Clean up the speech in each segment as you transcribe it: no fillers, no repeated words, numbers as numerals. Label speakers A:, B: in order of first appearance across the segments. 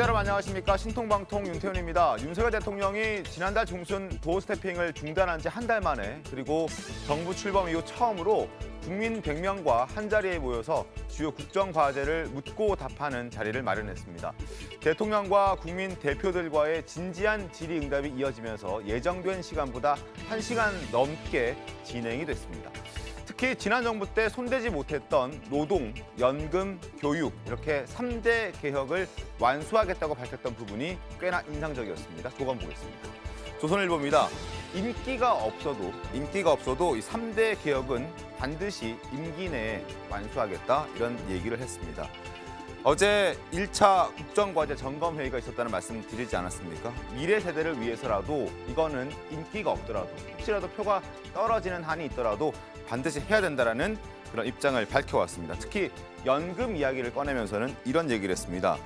A: 시청자 여러분 안녕하십니까. 신통방통 윤태훈입니다. 윤석열 대통령이 지난달 중순 도어 스태핑을 중단한 지 한 달 만에 그리고 정부 출범 이후 처음으로 국민 100명과 한자리에 모여서 주요 국정과제를 묻고 답하는 자리를 마련했습니다. 대통령과 국민 대표들과의 진지한 질의응답이 이어지면서 예정된 시간보다 1시간 넘게 진행이 됐습니다. 특히 지난 정부 때 손대지 못했던 노동, 연금, 교육 이렇게 3대 개혁을 완수하겠다고 밝혔던 부분이 꽤나 인상적이었습니다. 조금 보겠습니다. 조선일보입니다. 인기가 없어도 이 3대 개혁은 반드시 임기 내에 완수하겠다 이런 얘기를 했습니다. 어제 1차 국정과제 점검회의가 있었다는 말씀 드리지 않았습니까? 미래 세대를 위해서라도 이거는 인기가 없더라도 혹시라도 표가 떨어지는 한이 있더라도 반드시 해야 된다라는 그런 입장을 밝혀왔습니다. 특히 연금 이야기를 꺼내면서는 이런 얘기를 했습니다.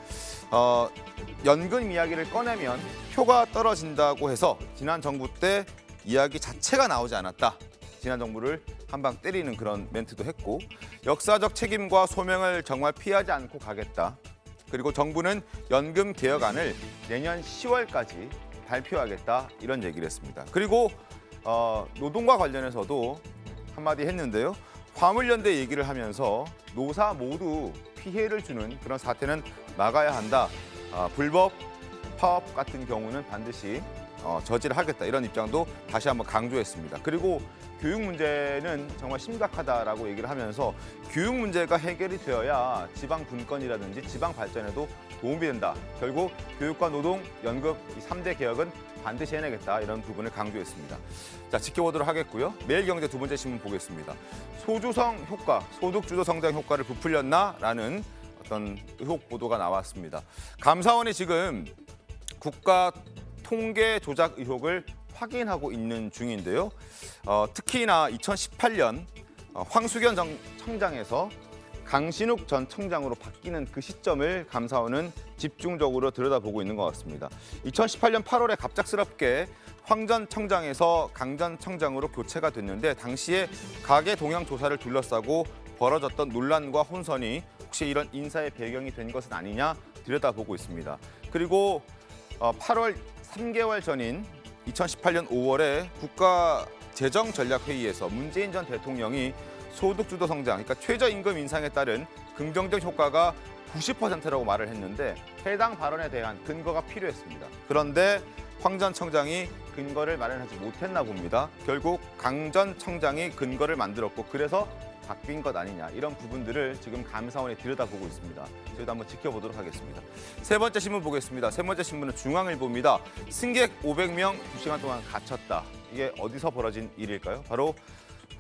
A: 연금 이야기를 꺼내면 표가 떨어진다고 해서 지난 정부 때 이야기 자체가 나오지 않았다. 지난 정부를 한 방 때리는 그런 멘트도 했고 역사적 책임과 소명을 정말 피하지 않고 가겠다. 그리고 정부는 연금 개혁안을 내년 10월까지 발표하겠다. 이런 얘기를 했습니다. 그리고 노동과 관련해서도 한마디 했는데요. 화물연대 얘기를 하면서 노사 모두 피해를 주는 그런 사태는 막아야 한다. 불법 파업 같은 경우는 반드시 저지를 하겠다. 이런 입장도 다시 한번 강조했습니다. 그리고 교육 문제는 정말 심각하다라고 얘기를 하면서 교육 문제가 해결이 되어야 지방 분권이라든지 지방 발전에도 도움이 된다. 결국 교육과 노동, 연금 이 3대 개혁은 반드시 해내겠다. 이런 부분을 강조했습니다. 자, 지켜보도록 하겠고요. 매일경제 두 번째 신문 보겠습니다. 소주성 효과, 소득주도 성장 효과를 부풀렸나라는 어떤 의혹 보도가 나왔습니다. 감사원이 지금 국가 통계 조작 의혹을 확인하고 있는 중인데요. 특히나 2018년 황수견 청장에서 강신욱 전 청장으로 바뀌는 그 시점을 감사원은 집중적으로 들여다보고 있는 것 같습니다. 2018년 8월에 갑작스럽게 황 전 청장에서 강 전 청장으로 교체가 됐는데 당시에 가계 동향 조사를 둘러싸고 벌어졌던 논란과 혼선이 혹시 이런 인사의 배경이 된 것은 아니냐 들여다보고 있습니다. 그리고 8월 3개월 전인 2018년 5월에 국가재정전략회의에서 문재인 전 대통령이 소득주도 성장, 그러니까 최저임금 인상에 따른 긍정적 효과가 90%라고 말을 했는데 해당 발언에 대한 근거가 필요했습니다. 그런데 황 전 청장이 근거를 마련하지 못했나 봅니다. 결국 강 전 청장이 근거를 만들었고 그래서 바뀐 것 아니냐 이런 부분들을 지금 감사원이 들여다보고 있습니다. 저희도 한번 지켜보도록 하겠습니다. 세 번째 신문 보겠습니다. 세 번째 신문은 중앙일보입니다. 승객 500명 2시간 동안 갇혔다. 이게 어디서 벌어진 일일까요? 바로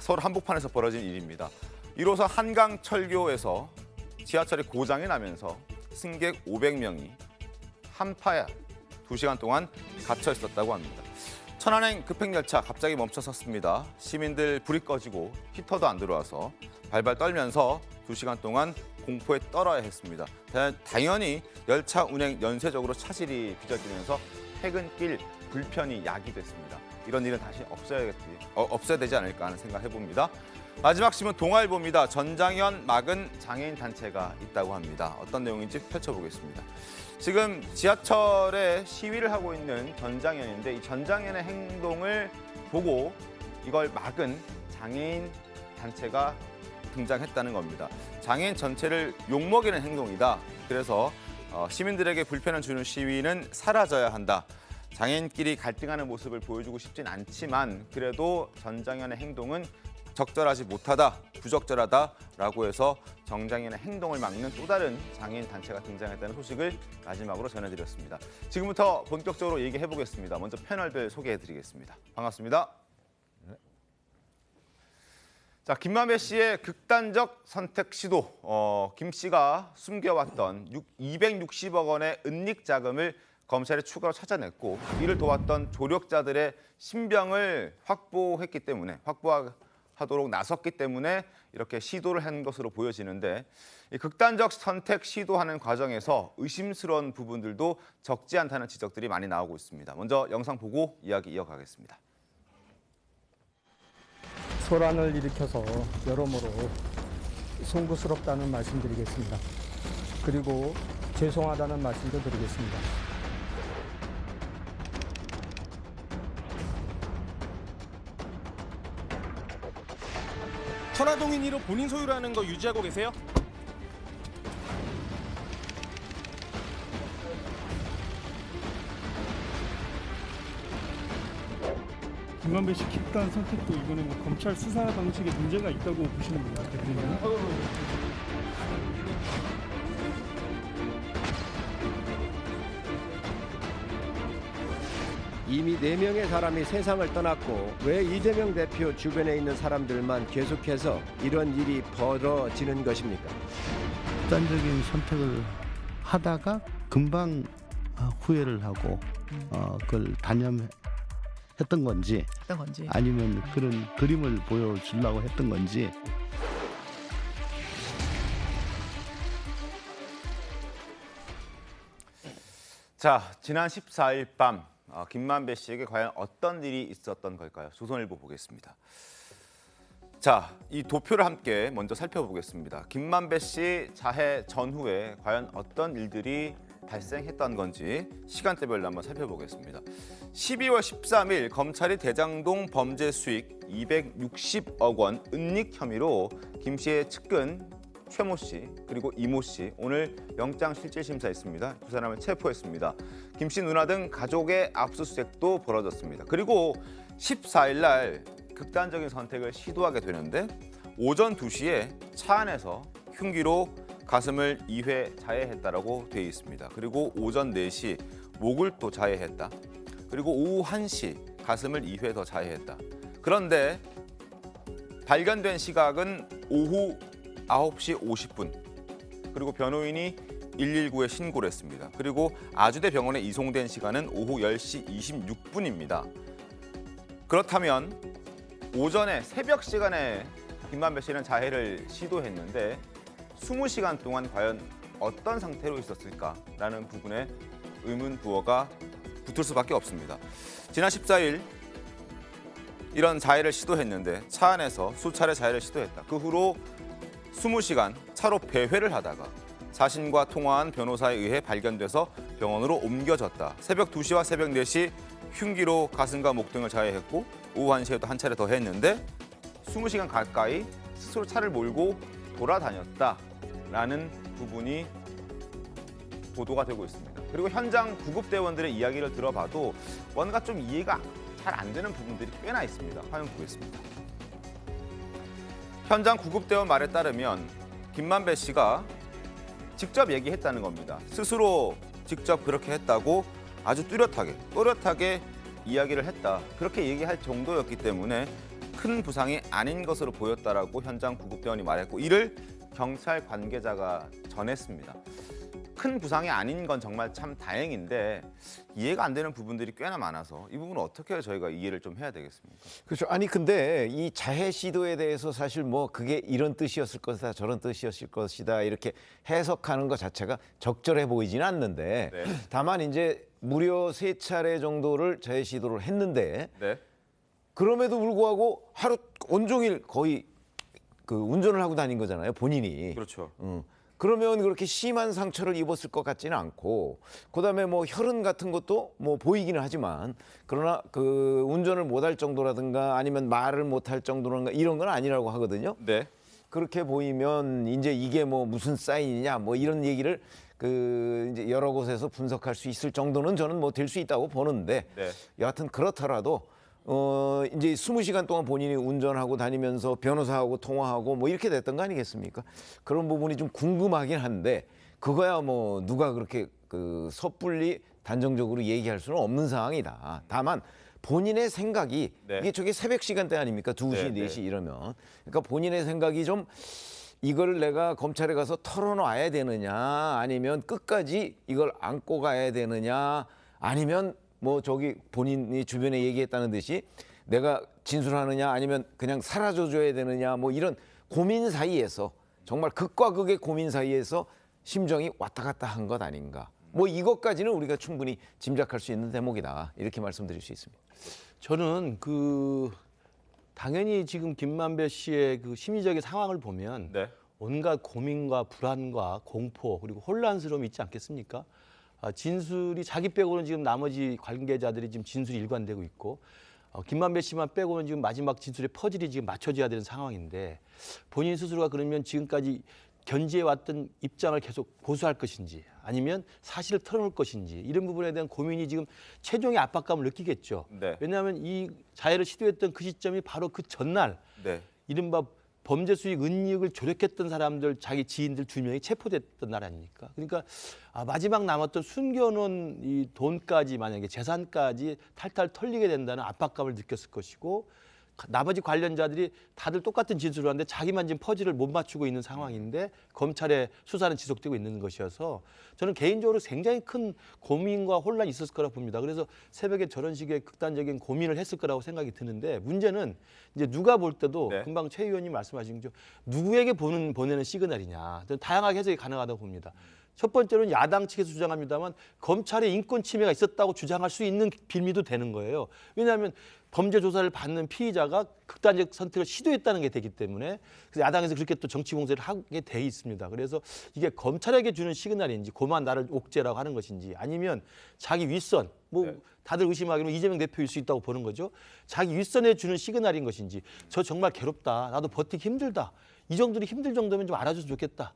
A: 서울 한복판에서 벌어진 일입니다. 1호선 한강철교에서 지하철이 고장이 나면서 승객 500명이 한파에 2시간 동안 갇혀 있었다고 합니다. 천안행 급행열차 갑자기 멈춰 섰습니다. 시민들 불이 꺼지고 히터도 안 들어와서 발발 떨면서 2시간 동안 공포에 떨어야 했습니다. 당연히 열차 운행 연쇄적으로 차질이 빚어지면서 퇴근길 불편이 야기됐습니다. 이런 일은 다시 없어야 되지 않을까 하는 생각을 해봅니다. 마지막 신문 동아일보입니다. 전장현 막은 장애인 단체가 있다고 합니다. 어떤 내용인지 펼쳐보겠습니다. 지금 지하철에 시위를 하고 있는 전장현인데 이 전장현의 행동을 보고 이걸 막은 장애인 단체가 등장했다는 겁니다. 장애인 전체를 욕먹이는 행동이다. 그래서 시민들에게 불편을 주는 시위는 사라져야 한다. 장애인끼리 갈등하는 모습을 보여주고 싶진 않지만 그래도 전장현의 행동은 적절하지 못하다, 부적절하다라고 해서 정장현의 행동을 막는 또 다른 장애인 단체가 등장했다는 소식을 마지막으로 전해드렸습니다. 지금부터 본격적으로 얘기해보겠습니다. 먼저 패널들 소개해드리겠습니다. 반갑습니다. 자, 김만배 씨의 극단적 선택 시도. 김 씨가 숨겨왔던 260억 원의 은닉 자금을 검찰이 추가로 찾아냈고 이를 도왔던 조력자들의 신병을 확보하도록 나섰기 때문에 이렇게 시도를 한 것으로 보여지는데 이 극단적 선택 시도하는 과정에서 의심스러운 부분들도 적지 않다는 지적들이 많이 나오고 있습니다. 먼저 영상 보고 이야기 이어가겠습니다.
B: 소란을 일으켜서 여러모로 송구스럽다는 말씀드리겠습니다. 그리고 죄송하다는 말씀도 드리겠습니다.
C: 천화동인 1호 본인 소유라는 거 유지하고 계세요?
D: 김만배 씨 킥단 선택도 이거는 뭐 검찰 수사 방식에 문제가 있다고 보시는 건가요, 대표님은?
E: 이미 4명의 사람이 세상을 떠났고 왜 이재명 대표 주변에 있는 사람들만 계속해서 이런 일이 벌어지는 것입니까?
F: 극단적인 선택을 하다가 금방 후회를 하고 그걸 단념했던 건지 아니면 그런 그림을 보여주려고 했던 건지.
A: 자, 지난 14일 밤 김만배 씨에게 과연 어떤 일이 있었던 걸까요? 조선일보 보겠습니다. 자, 이 도표를 함께 먼저 살펴보겠습니다. 김만배 씨 자해 전후에 과연 어떤 일들이 발생했던 건지 시간대별로 한번 살펴보겠습니다. 12월 13일 검찰이 대장동 범죄 수익 260억 원 은닉 혐의로 김 씨의 측근 최모 씨 그리고 이모 씨 오늘 영장실질심사했습니다. 두 사람을 체포했습니다. 김 씨 누나 등 가족의 압수수색도 벌어졌습니다. 그리고 14일 날 극단적인 선택을 시도하게 되는데 오전 2시에 차 안에서 흉기로 가슴을 2회 자해했다라고 되어 있습니다. 그리고 오전 4시 목을 또 자해했다. 그리고 오후 1시 가슴을 2회 더 자해했다. 그런데 발견된 시각은 오후 9시 50분. 그리고 변호인이 119에 신고를 했습니다. 그리고 아주대 병원에 이송된 시간은 오후 10시 26분입니다. 그렇다면 오전에 새벽 시간에 김만배 씨는 자해를 시도했는데 20시간 동안 과연 어떤 상태로 있었을까라는 부분에 의문 부호가 붙을 수밖에 없습니다. 지난 14일 이런 자해를 시도했는데 차 안에서 수차례 자해를 시도했다. 그 후로 20시간 차로 배회를 하다가 자신과 통화한 변호사에 의해 발견돼서 병원으로 옮겨졌다. 새벽 2시와 새벽 4시 흉기로 가슴과 목 등을 자해했고 오후 1시에도 한 차례 더 했는데 20시간 가까이 스스로 차를 몰고 돌아다녔다라는 부분이 보도가 되고 있습니다. 그리고 현장 구급대원들의 이야기를 들어봐도 뭔가 좀 이해가 잘 안 되는 부분들이 꽤나 있습니다. 화면 보겠습니다. 현장 구급대원 말에 따르면 김만배 씨가 직접 얘기했다는 겁니다. 스스로 직접 그렇게 했다고 아주 또렷하게 이야기를 했다. 그렇게 얘기할 정도였기 때문에 큰 부상이 아닌 것으로 보였다라고 현장 구급대원이 말했고 이를 경찰 관계자가 전했습니다. 큰 부상이 아닌 건 정말 참 다행인데 이해가 안 되는 부분들이 꽤나 많아서 이 부분은 어떻게 저희가 이해를 좀 해야 되겠습니까?
G: 그렇죠. 아니 근데 이 자해 시도에 대해서 사실 뭐 그게 이런 뜻이었을 것이다 저런 뜻이었을 것이다 이렇게 해석하는 것 자체가 적절해 보이지는 않는데
A: 네.
G: 다만 이제 무려 3차례 정도를 자해 시도를 했는데
A: 네.
G: 그럼에도 불구하고 하루 온종일 거의 그 운전을 하고 다닌 거잖아요 본인이.
A: 그렇죠.
G: 그러면 그렇게 심한 상처를 입었을 것 같지는 않고 그다음에 뭐 혈흔 같은 것도 뭐 보이기는 하지만 그러나 그 운전을 못할 정도라든가 아니면 말을 못할 정도라든가 이런 건 아니라고 하거든요.
A: 네.
G: 그렇게 보이면 이제 이게 뭐 무슨 사인이냐 뭐 이런 얘기를 그 이제 여러 곳에서 분석할 수 있을 정도는 저는 뭐 될 수 있다고 보는데
A: 네.
G: 여하튼 그렇더라도 이제 20시간 동안 본인이 운전하고 다니면서 변호사하고 통화하고 뭐 이렇게 됐던 거 아니겠습니까? 그런 부분이 좀 궁금하긴 한데 그거야 뭐 누가 그렇게 그 섣불리 단정적으로 얘기할 수는 없는 상황이다. 다만 본인의 생각이
A: 네.
G: 이게 저게 새벽 시간대 아닙니까? 2시,
A: 네,
G: 4시 이러면. 그러니까 본인의 생각이 좀 이걸 내가 검찰에 가서 털어놔야 되느냐 아니면 끝까지 이걸 안고 가야 되느냐 아니면 뭐 저기 본인이 주변에 얘기했다는 듯이 내가 진술하느냐 아니면 그냥 사라져줘야 되느냐 뭐 이런 고민 사이에서 정말 극과 극의 고민 사이에서 심정이 왔다 갔다 한 것 아닌가. 뭐 이것까지는 우리가 충분히 짐작할 수 있는 대목이다. 이렇게 말씀드릴 수 있습니다.
H: 저는 당연히 지금 김만배 씨의 그 심리적인 상황을 보면
A: 네.
H: 온갖 고민과 불안과 공포 그리고 혼란스러움이 있지 않겠습니까? 진술이 자기 빼고는 지금 나머지 관계자들이 지금 진술이 일관되고 있고 김만배 씨만 빼고는 지금 마지막 진술의 퍼즐이 지금 맞춰져야 되는 상황인데 본인 스스로가 그러면 지금까지 견지해왔던 입장을 계속 고수할 것인지 아니면 사실을 털어놓을 것인지 이런 부분에 대한 고민이 지금 최종의 압박감을 느끼겠죠.
A: 네.
H: 왜냐하면 이 자해를 시도했던 그 시점이 바로 그 전날
A: 네.
H: 이른바 범죄 수익 은닉을 조력했던 사람들 자기 지인들 2명이 체포됐던 날 아닙니까? 그러니까 마지막 남았던 숨겨놓은 이 돈까지 만약에 재산까지 탈탈 털리게 된다는 압박감을 느꼈을 것이고 나머지 관련자들이 다들 똑같은 진술을 하는데 자기만 지금 퍼즐을 못 맞추고 있는 상황인데 검찰의 수사는 지속되고 있는 것이어서 저는 개인적으로 굉장히 큰 고민과 혼란이 있었을 거라고 봅니다. 그래서 새벽에 저런 식의 극단적인 고민을 했을 거라고 생각이 드는데 문제는 이제 누가 볼 때도
A: 네.
H: 금방 최 의원님 말씀하신 게 누구에게 보내는 시그널이냐. 저는 다양하게 해석이 가능하다고 봅니다. 첫 번째로는 야당 측에서 주장합니다만 검찰의 인권 침해가 있었다고 주장할 수 있는 빌미도 되는 거예요. 왜냐하면 범죄 조사를 받는 피의자가 극단적 선택을 시도했다는 게 되기 때문에 그래서 야당에서 그렇게 또 정치 공세를 하게 돼 있습니다. 그래서 이게 검찰에게 주는 시그널인지 고만 나를 옥죄라고 하는 것인지 아니면 자기 윗선
A: 네.
H: 다들 의심하기로는 이재명 대표일 수 있다고 보는 거죠. 자기 윗선에 주는 시그널인 것인지 저 정말 괴롭다. 나도 버티기 힘들다. 이 정도로 힘들 정도면 좀 알아줬으면 좋겠다.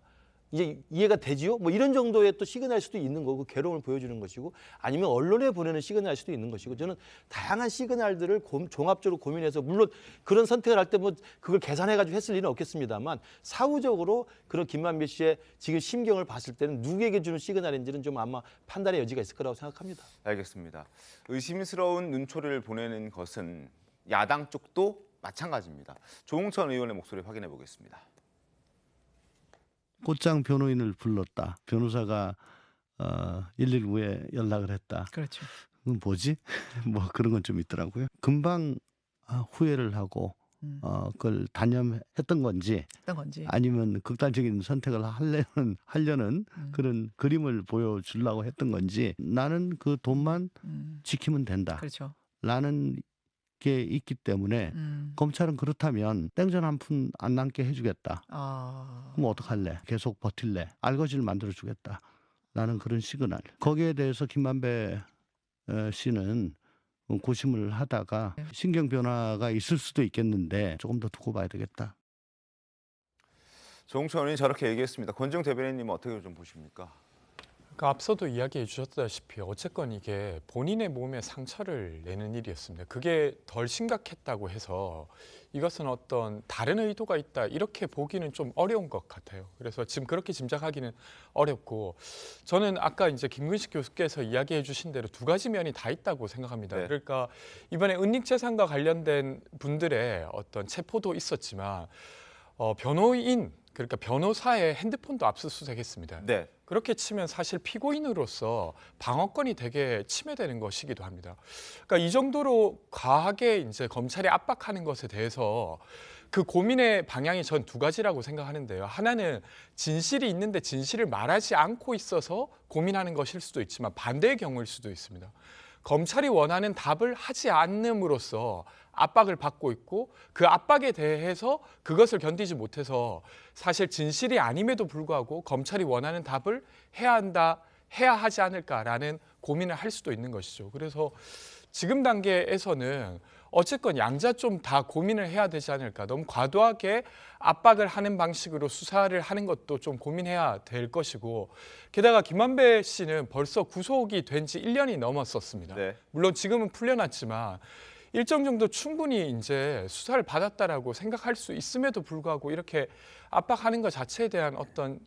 H: 이제 이해가 되지요? 뭐 이런 정도의 또 시그널일 수도 있는 거고 괴로움을 보여주는 것이고 아니면 언론에 보내는 시그널일 수도 있는 것이고 저는 다양한 시그널들을 종합적으로 고민해서 물론 그런 선택을 할 때 뭐 그걸 계산해가지고 했을 일은 없겠습니다만 사후적으로 그런 김만배 씨의 지금 심경을 봤을 때는 누구에게 주는 시그널인지는 좀 아마 판단의 여지가 있을 거라고 생각합니다.
A: 알겠습니다. 의심스러운 눈초리를 보내는 것은 야당 쪽도 마찬가지입니다. 조홍천 의원의 목소리 확인해 보겠습니다.
F: 꽃장 변호인을 불렀다. 변호사가 119에 연락을 했다.
I: 그렇죠.
F: 그건 뭐지? 뭐 그런 건 좀 있더라고요. 금방 후회를 하고 그걸 단념했던 건지 아니면 극단적인 선택을 하려는 그런 그림을 보여주려고 했던 건지 나는 그 돈만 지키면 된다.
I: 그렇죠.
F: 라는 게 있기 때문에 검찰은 그렇다면 땡전 한 푼 안 남게 해주겠다. 그럼 어떡할래? 계속 버틸래? 알거지를 만들어주겠다. 라는 그런 시그널. 거기에 대해서 김만배 씨는 고심을 하다가 신경 변화가 있을 수도 있겠는데 조금 더 두고 봐야 되겠다.
A: 조홍천 의원이 저렇게 얘기했습니다. 권지웅 대변인님은 어떻게 좀 보십니까?
J: 그러니까 앞서도 이야기해 주셨다시피 어쨌건 이게 본인의 몸에 상처를 내는 일이었습니다. 그게 덜 심각했다고 해서 이것은 어떤 다른 의도가 있다 이렇게 보기는 좀 어려운 것 같아요. 그래서 지금 그렇게 짐작하기는 어렵고 저는 아까 이제 김근식 교수께서 이야기해 주신 대로 두 가지 면이 다 있다고 생각합니다.
A: 네.
J: 그러니까 이번에 은닉재산과 관련된 분들의 어떤 체포도 있었지만 변호인 그러니까 변호사의 핸드폰도 압수수색했습니다.
A: 네.
J: 그렇게 치면 사실 피고인으로서 방어권이 되게 침해되는 것이기도 합니다. 그러니까 이 정도로 과하게 이제 검찰이 압박하는 것에 대해서 그 고민의 방향이 전 두 가지라고 생각하는데요. 하나는 진실이 있는데 진실을 말하지 않고 있어서 고민하는 것일 수도 있지만 반대의 경우일 수도 있습니다. 검찰이 원하는 답을 하지 않음으로써 압박을 받고 있고 그 압박에 대해서 그것을 견디지 못해서 사실 진실이 아님에도 불구하고 검찰이 원하는 답을 해야 하지 않을까라는 고민을 할 수도 있는 것이죠. 그래서 지금 단계에서는 어쨌건 양자 좀 다 고민을 해야 되지 않을까. 너무 과도하게 압박을 하는 방식으로 수사를 하는 것도 좀 고민해야 될 것이고 게다가 김만배 씨는 벌써 구속이 된 지 1년이 넘었었습니다.
A: 네.
J: 물론 지금은 풀려났지만 일정 정도 충분히 이제 수사를 받았다라고 생각할 수 있음에도 불구하고 이렇게 압박하는 것 자체에 대한 어떤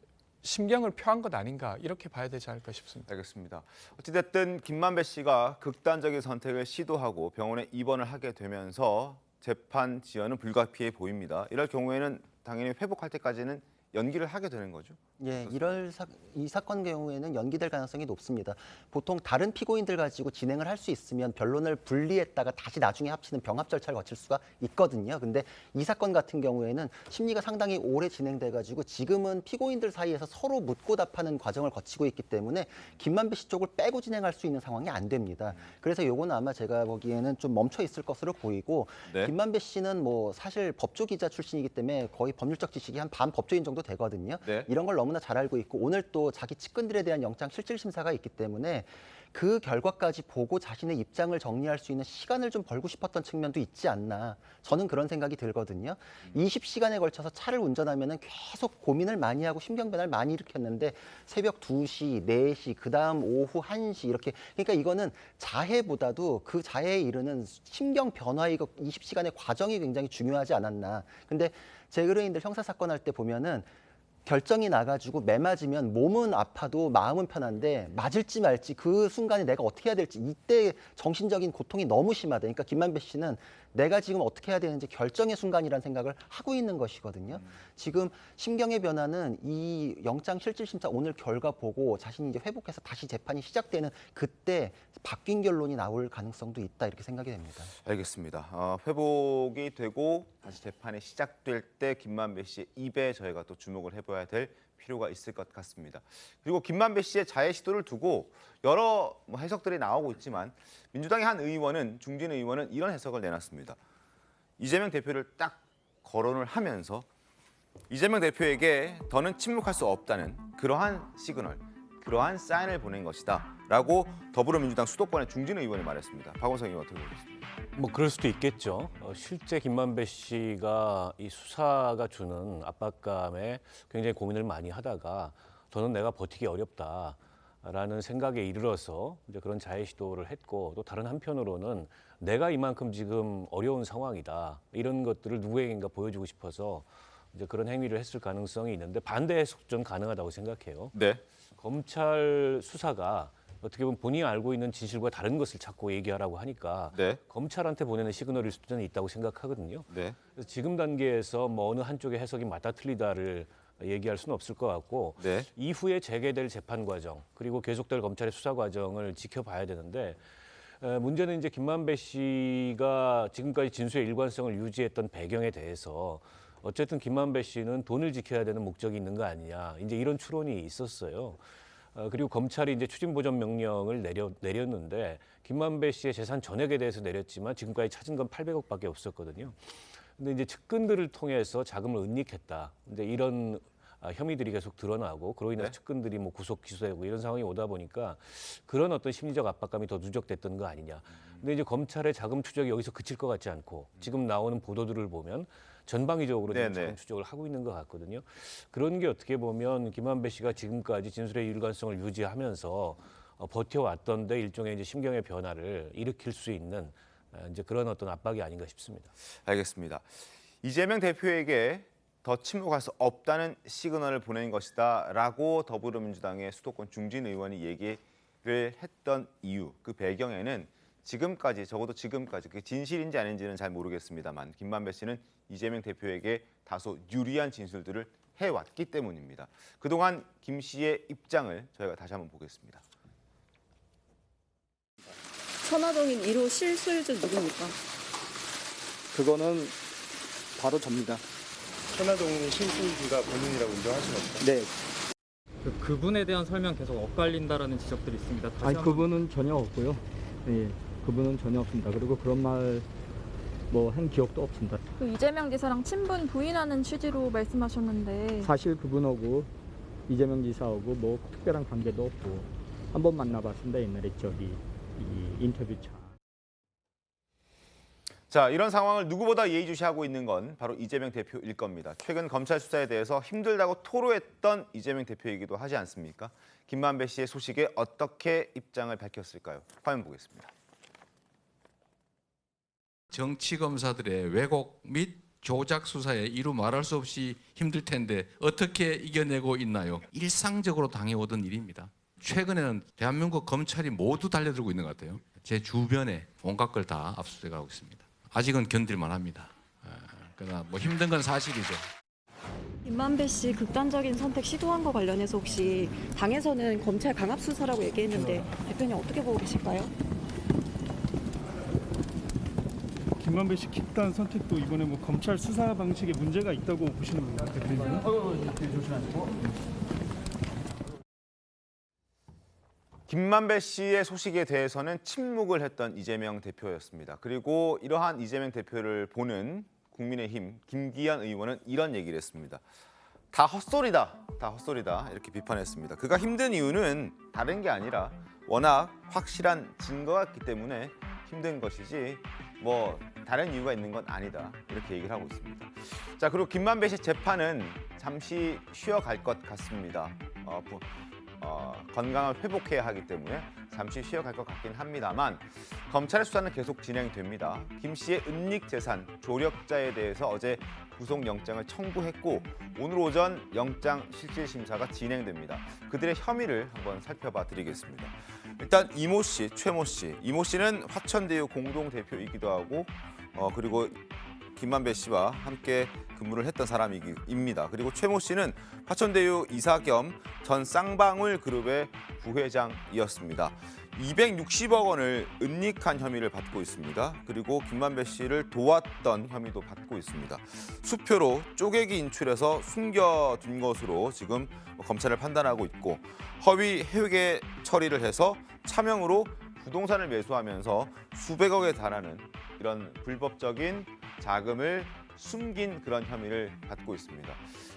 J: 심경을 표한 것 아닌가 이렇게 봐야 되지 않을까 싶습니다.
A: 알겠습니다. 어찌됐든 김만배 씨가 극단적인 선택을 시도하고 병원에 입원을 하게 되면서 재판 지연은 불가피해 보입니다. 이럴 경우에는 당연히 회복할 때까지는 연기를 하게 되는 거죠.
I: 예, 이 사건 경우에는 연기될 가능성이 높습니다. 보통 다른 피고인들 가지고 진행을 할 수 있으면 변론을 분리했다가 다시 나중에 합치는 병합 절차를 거칠 수가 있거든요. 근데 이 사건 같은 경우에는 심리가 상당히 오래 진행돼 가지고 지금은 피고인들 사이에서 서로 묻고 답하는 과정을 거치고 있기 때문에 김만배 씨 쪽을 빼고 진행할 수 있는 상황이 안 됩니다. 그래서 요거는 아마 제가 보기에는 좀 멈춰 있을 것으로 보이고
A: 네.
I: 김만배 씨는 뭐 사실 법조 기자 출신이기 때문에 거의 법률적 지식이 한 반 법조인 정도 되거든요.
A: 네.
I: 이런 걸 너무나 잘 알고 있고 오늘 또 자기 측근들에 대한 영장 실질 심사가 있기 때문에 그 결과까지 보고 자신의 입장을 정리할 수 있는 시간을 좀 벌고 싶었던 측면도 있지 않나. 저는 그런 생각이 들거든요. 20시간에 걸쳐서 차를 운전하면은 계속 고민을 많이 하고 심경변화를 많이 일으켰는데 새벽 2시, 4시, 그다음 오후 1시 이렇게 그러니까 이거는 자해보다도 그 자해에 이르는 심경 변화의 20시간의 과정이 굉장히 중요하지 않았나. 근데 재의뢰인들 형사사건 할 때 보면은 결정이 나가지고 매 맞으면 몸은 아파도 마음은 편한데 맞을지 말지 그 순간에 내가 어떻게 해야 될지 이때 정신적인 고통이 너무 심하다. 그러니까 김만배 씨는 내가 지금 어떻게 해야 되는지 결정의 순간이라는 생각을 하고 있는 것이거든요. 지금 심경의 변화는 이 영장 실질심사 오늘 결과 보고 자신이 이제 회복해서 다시 재판이 시작되는 그때 바뀐 결론이 나올 가능성도 있다 이렇게 생각이 됩니다.
A: 알겠습니다. 회복이 되고 다시 재판이 시작될 때 김만배 씨의 입에 저희가 또 주목을 해봐야 될 필요가 있을 것 같습니다. 그리고 김만배 씨의 자해 시도를 두고 여러 해석들이 나오고 있지만 민주당의 한 의원은 중진 의원은 이런 해석을 내놨습니다. 이재명 대표를 딱 거론을 하면서 이재명 대표에게 더는 침묵할 수 없다는 그러한 시그널, 그러한 사인을 보낸 것이다 라고 더불어민주당 수도권의 중진 의원이 말했습니다. 박원석 의원 어떻게 보겠습니까?
K: 뭐 그럴 수도 있겠죠. 실제 김만배 씨가 이 수사가 주는 압박감에 굉장히 고민을 많이 하다가 더는 내가 버티기 어렵다라는 생각에 이르러서 이제 그런 자해 시도를 했고 또 다른 한편으로는 내가 이만큼 지금 어려운 상황이다 이런 것들을 누구에게인가 보여주고 싶어서 이제 그런 행위를 했을 가능성이 있는데 반대 해석도 좀 가능하다고 생각해요.
A: 네.
K: 검찰 수사가 어떻게 보면 본인이 알고 있는 진실과 다른 것을 자꾸 얘기하라고 하니까
A: 네.
K: 검찰한테 보내는 시그널일 수도 저는 있다고 생각하거든요.
A: 네.
K: 그래서 지금 단계에서 뭐 어느 한쪽의 해석이 맞다 틀리다를 얘기할 수는 없을 것 같고
A: 네.
K: 이후에 재개될 재판 과정 그리고 계속될 검찰의 수사 과정을 지켜봐야 되는데 문제는 이제 김만배 씨가 지금까지 진술의 일관성을 유지했던 배경에 대해서 어쨌든 김만배 씨는 돈을 지켜야 되는 목적이 있는 거 아니냐 이제 이런 추론이 있었어요. 그리고 검찰이 이제 추징보전 명령을 내렸는데 김만배 씨의 재산 전액에 대해서 내렸지만 지금까지 찾은 건 800억밖에 없었거든요. 근데 이제 측근들을 통해서 자금을 은닉했다. 이제 이런 혐의들이 계속 드러나고 그로 인해서
A: 네.
K: 측근들이 뭐 구속 기소되고 이런 상황이 오다 보니까 그런 어떤 심리적 압박감이 더 누적됐던 거 아니냐. 근데 이제 검찰의 자금 추적이 여기서 그칠 것 같지 않고 지금 나오는 보도들을 보면 전방위적으로 지금 자금 추적을 하고 있는 것 같거든요. 그런 게 어떻게 보면 김만배 씨가 지금까지 진술의 일관성을 유지하면서 버텨왔던데 일종의 이제 심경의 변화를 일으킬 수 있는 이제 그런 어떤 압박이 아닌가 싶습니다.
A: 알겠습니다. 이재명 대표에게 더 침묵할 수 없다는 시그널을 보낸 것이다라고 더불어민주당의 수도권 중진 의원이 얘기를 했던 이유, 그 배경에는 지금까지 적어도 지금까지 그 진실인지 아닌지는 잘 모르겠습니다만 김만배 씨는 이재명 대표에게 다소 유리한 진술들을 해왔기 때문입니다. 그동안 김 씨의 입장을 저희가 다시 한번 보겠습니다.
L: 천화동인 1호 실소유주 누굽니까?
B: 그거는 바로 접니다.
C: 천화동인 실소유주가 본인이라고 인정하시는 겁니까?
B: 네.
M: 그분에 대한 설명 계속 엇갈린다라는 지적들이 있습니다.
B: 아니 그분은 전혀 없고요. 네, 그분은 전혀 없습니다. 그리고 그런 말 뭐 한 기억도 없습니다.
L: 그 이재명 지사랑 친분 부인하는 취지로 말씀하셨는데
B: 사실 그분하고 이재명 지사하고 뭐 특별한 관계도 없고 한번 만나봤습니다. 옛날에 저기 이 인터뷰 차.
A: 자, 이런 상황을 누구보다 예의주시하고 있는 건 바로 이재명 대표일 겁니다. 최근 검찰 수사에 대해서 힘들다고 토로했던 이재명 대표이기도 하지 않습니까? 김만배 씨의 소식에 어떻게 입장을 밝혔을까요? 화면 보겠습니다.
N: 정치검사들의 왜곡 및 조작 수사에 이루 말할 수 없이 힘들 텐데 어떻게 이겨내고 있나요? 일상적으로 당해오던 일입니다. 최근에는 대한민국 검찰이 모두 달려들고 있는 것 같아요. 제 주변에 온갖 걸 다 압수수색하고 있습니다. 아직은 견딜만 합니다. 그러나 뭐 힘든 건 사실이죠.
O: 김만배 씨 극단적인 선택 시도한 거 관련해서 혹시 당에서는 검찰 강압 수사라고 얘기했는데 대표님 어떻게 보고 계실까요?
D: 김만배 씨極端 선택도 이번에 뭐 검찰 수사 방식에 문제가 있다고 보시는 건가요, 대표님?
A: 김만배 씨의 소식에 대해서는 침묵을 했던 이재명 대표였습니다. 그리고 이러한 이재명 대표를 보는 국민의힘 김기현 의원은 이런 얘기를 했습니다. 다 헛소리다, 다 헛소리다 이렇게 비판했습니다. 그가 힘든 이유는 다른 게 아니라 워낙 확실한 증거가 있기 때문에 힘든 것이지 뭐 다른 이유가 있는 건 아니다 이렇게 얘기를 하고 있습니다. 자, 그리고 김만배 씨 재판은 잠시 쉬어갈 것 같습니다. 건강을 회복해야 하기 때문에 잠시 쉬어갈 것 같긴 합니다만 검찰의 수사는 계속 진행됩니다. 김 씨의 은닉 재산 조력자에 대해서 어제 구속영장을 청구했고 오늘 오전 영장실질심사가 진행됩니다. 그들의 혐의를 한번 살펴봐 드리겠습니다. 일단 이모 씨, 최모 씨. 이모 씨는 화천대유 공동대표이기도 하고 그리고 김만배 씨와 함께 근무를 했던 사람입니다. 그리고 최모 씨는 화천대유 이사 겸 전 쌍방울 그룹의 부회장이었습니다. 260억 원을 은닉한 혐의를 받고 있습니다. 그리고 김만배 씨를 도왔던 혐의도 받고 있습니다. 수표로 쪼개기 인출해서 숨겨둔 것으로 지금 검찰을 판단하고 있고 허위 회계 처리를 해서 차명으로 부동산을 매수하면서 수백억에 달하는 이런 불법적인 자금을 숨긴 그런 혐의를 받고 있습니다.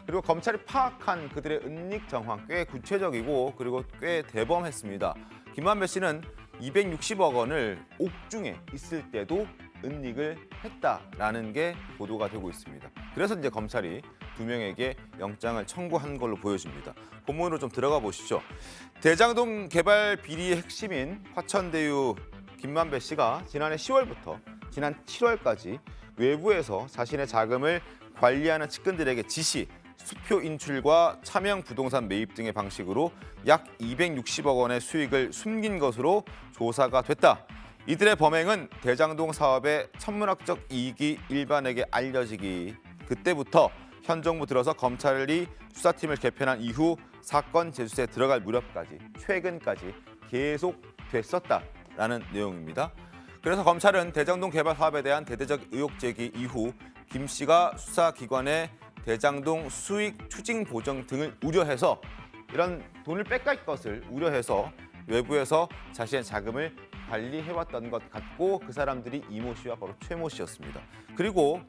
A: 그리고 검찰이 파악한 그들의 은닉 정황 꽤 구체적이고 그리고 꽤 대범했습니다. 김만배 씨는 260억 원을 옥중에 있을 때도 은닉을 했다라는 게 보도가 되고 있습니다. 그래서 이제 검찰이 두 명에게 영장을 청구한 걸로 보여집니다. 본문으로 좀 들어가 보시죠. 대장동 개발 비리의 핵심인 화천대유 김만배 씨가 지난해 10월부터 지난 7월까지 외부에서 자신의 자금을 관리하는 측근들에게 지시, 수표 인출과 차명 부동산 매입 등의 방식으로 약 260억 원의 수익을 숨긴 것으로 조사가 됐다. 이들의 범행은 대장동 사업의 천문학적 이익이 일반에게 알려지기 그때부터 현 정부 들어서 검찰이 수사팀을 개편한 이후 사건 재수사에 들어갈 무렵까지 최근까지 계속 됐었다라는 내용입니다. 그래서 검찰은 대장동 개발 사업에 대한 대대적 의혹 제기 이후 김 씨가 수사기관의 대장동 수익 추징 보정 등을 우려해서 이런 돈을 뺏갈 것을 우려해서 외부에서 자신의 자금을 관리해왔던 것 같고 그 사람들이 이모 씨와 바로 최모 씨였습니다. 그리고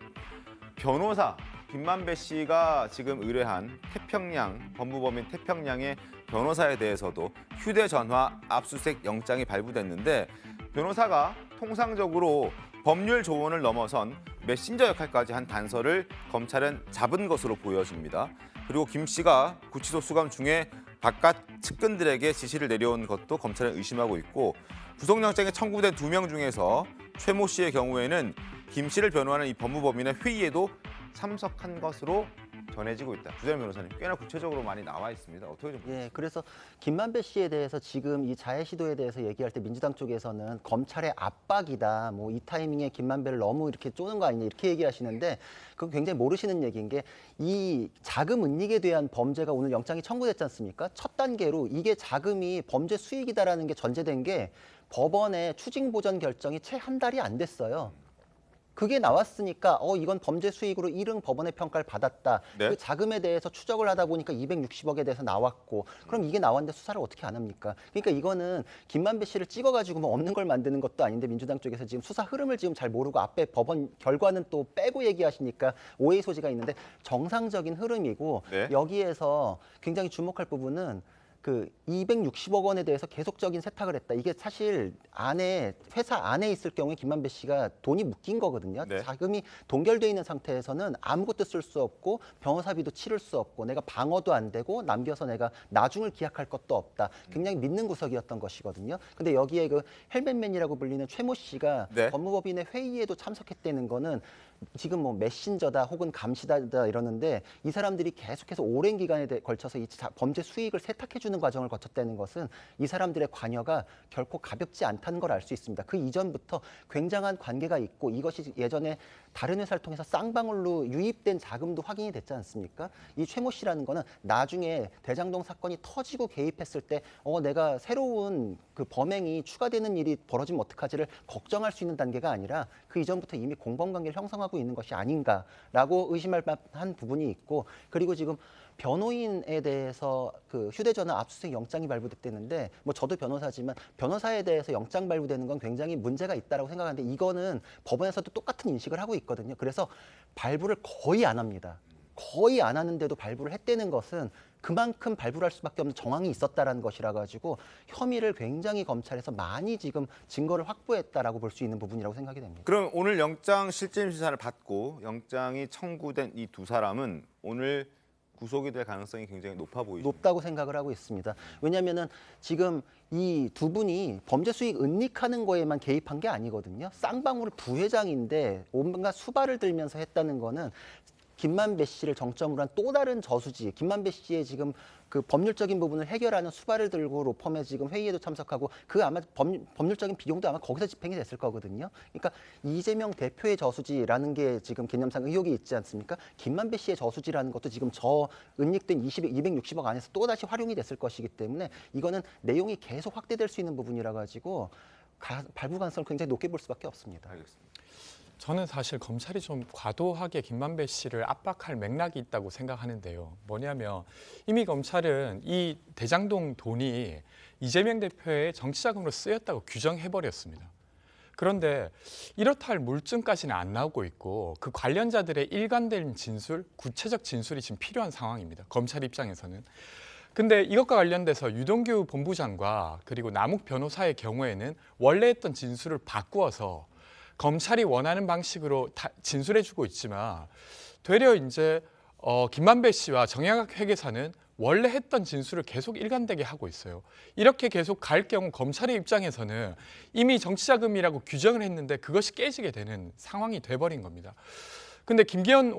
A: 변호사 김만배 씨가 지금 의뢰한 태평양 법무법인 태평양의 변호사에 대해서도 휴대전화 압수수색 영장이 발부됐는데 변호사가 통상적으로 법률 조언을 넘어선 메신저 역할까지 한 단서를 검찰은 잡은 것으로 보여집니다. 그리고 김 씨가 구치소 수감 중에 바깥 측근들에게 지시를 내려온 것도 검찰은 의심하고 있고 구속영장에 청구된 2명 중에서 최모 씨의 경우에는 김 씨를 변호하는 이 법무법인의 회의에도 참석한 것으로 전해지고 있다. 주재현 변호사님 꽤나 구체적으로 많이 나와 있습니다. 어떻게 좀 보세요?
I: 예, 그래서 김만배 씨에 대해서 지금 이 자해 시도에 대해서 얘기할 때 민주당 쪽에서는 검찰의 압박이다. 뭐 이 타이밍에 김만배를 너무 이렇게 쪼는 거 아니냐 이렇게 얘기하시는데 그건 굉장히 모르시는 얘기인 게 이 자금 은닉에 대한 범죄가 오늘 영장이 청구됐지 않습니까? 첫 단계로 이게 자금이 범죄 수익이다라는 게 전제된 게 법원의 추징 보전 결정이 채 한 달이 안 됐어요. 그게 나왔으니까 이건 범죄 수익으로 1응 법원의 평가를 받았다.
A: 네.
I: 그 자금에 대해서 추적을 하다 보니까 260억에 대해서 나왔고 그럼 이게 나왔는데 수사를 어떻게 안 합니까? 그러니까 이거는 김만배 씨를 찍어가지고 뭐 없는 걸 만드는 것도 아닌데 민주당 쪽에서 지금 수사 흐름을 지금 잘 모르고 앞에 법원 결과는 또 빼고 얘기하시니까 오해의 소지가 있는데 정상적인 흐름이고
A: 네.
I: 여기에서 굉장히 주목할 부분은 그 260억 원에 대해서 계속적인 세탁을 했다. 이게 사실 회사 안에 있을 경우에 김만배 씨가 돈이 묶인 거거든요.
A: 네.
I: 자금이 동결돼 있는 상태에서는 아무것도 쓸 수 없고 변호사비도 치를 수 없고 내가 방어도 안 되고 남겨서 내가 나중을 기약할 것도 없다. 굉장히 믿는 구석이었던 것이거든요. 근데 여기에 그 헬멧맨이라고 불리는 최모 씨가
A: 네.
I: 법무법인의 회의에도 참석했다는 거는 지금 뭐 메신저다 혹은 감시다 이러는데 이 사람들이 계속해서 오랜 기간에 걸쳐서 이 범죄 수익을 세탁해주는 과정을 거쳤다는 것은 이 사람들의 관여가 결코 가볍지 않다는 걸 알 수 있습니다. 그 이전부터 굉장한 관계가 있고 이것이 예전에 다른 회사를 통해서 쌍방울로 유입된 자금도 확인이 됐지 않습니까? 이 최모 씨라는 거는 나중에 대장동 사건이 터지고 개입했을 때 내가 새로운 그 범행이 추가되는 일이 벌어지면 어떡하지를 걱정할 수 있는 단계가 아니라 그 이전부터 이미 공범관계를 형성하고 있는 것이 아닌가라고 의심할 만한 부분이 있고, 그리고 지금 변호인에 대해서 그 휴대전화 압수수색 영장이 발부됐다는데 뭐 저도 변호사지만 변호사에 대해서 영장 발부되는 건 굉장히 문제가 있다라고 생각하는데 이거는 법원에서도 똑같은 인식을 하고 있거든요. 그래서 발부를 거의 안 합니다. 거의 안 하는데도 발부를 했다는 것은 그만큼 발부를 할 수밖에 없는 정황이 있었다라는 것이라 가지고 혐의를 굉장히 검찰에서 많이 지금 증거를 확보했다라고 볼 수 있는 부분이라고 생각이 됩니다.
A: 그럼 오늘 영장 실질 심사를 받고 영장이 청구된 이 두 사람은 오늘 구속이 될 가능성이 굉장히 높아 보이죠.
I: 높다고 생각을 하고 있습니다. 왜냐하면은 지금 이 두 분이 범죄 수익 은닉하는 거에만 개입한 게 아니거든요. 쌍방울 부회장인데 온갖 수발을 들면서 했다는 거는 김만배 씨를 정점으로 한 또 다른 저수지, 김만배 씨의 지금 그 법률적인 부분을 해결하는 수발을 들고 로펌에 지금 회의에도 참석하고 그 아마 법률적인 비용도 아마 거기서 집행이 됐을 거거든요. 그러니까 이재명 대표의 저수지라는 게 지금 개념상 의혹이 있지 않습니까? 김만배 씨의 저수지라는 것도 지금 저 은닉된 260억 안에서 또다시 활용이 됐을 것이기 때문에 이거는 내용이 계속 확대될 수 있는 부분이라 가지고 발부 가능성을 굉장히 높게 볼 수밖에 없습니다.
A: 알겠습니다.
J: 저는 사실 검찰이 좀 과도하게 김만배 씨를 압박할 맥락이 있다고 생각하는데요. 뭐냐면 이미 검찰은 이 대장동 돈이 이재명 대표의 정치자금으로 쓰였다고 규정해버렸습니다. 그런데 이렇다 할 물증까지는 안 나오고 있고 그 관련자들의 일관된 진술, 구체적 진술이 지금 필요한 상황입니다. 검찰 입장에서는. 근데 이것과 관련돼서 유동규 본부장과 그리고 남욱 변호사의 경우에는 원래 했던 진술을 바꾸어서 검찰이 원하는 방식으로 진술해주고 있지만 되려 이제 김만배 씨와 정영학 회계사는 원래 했던 진술을 계속 일관되게 하고 있어요. 이렇게 계속 갈 경우 검찰의 입장에서는 이미 정치자금이라고 규정을 했는데 그것이 깨지게 되는 상황이 돼버린 겁니다. 근데 김기현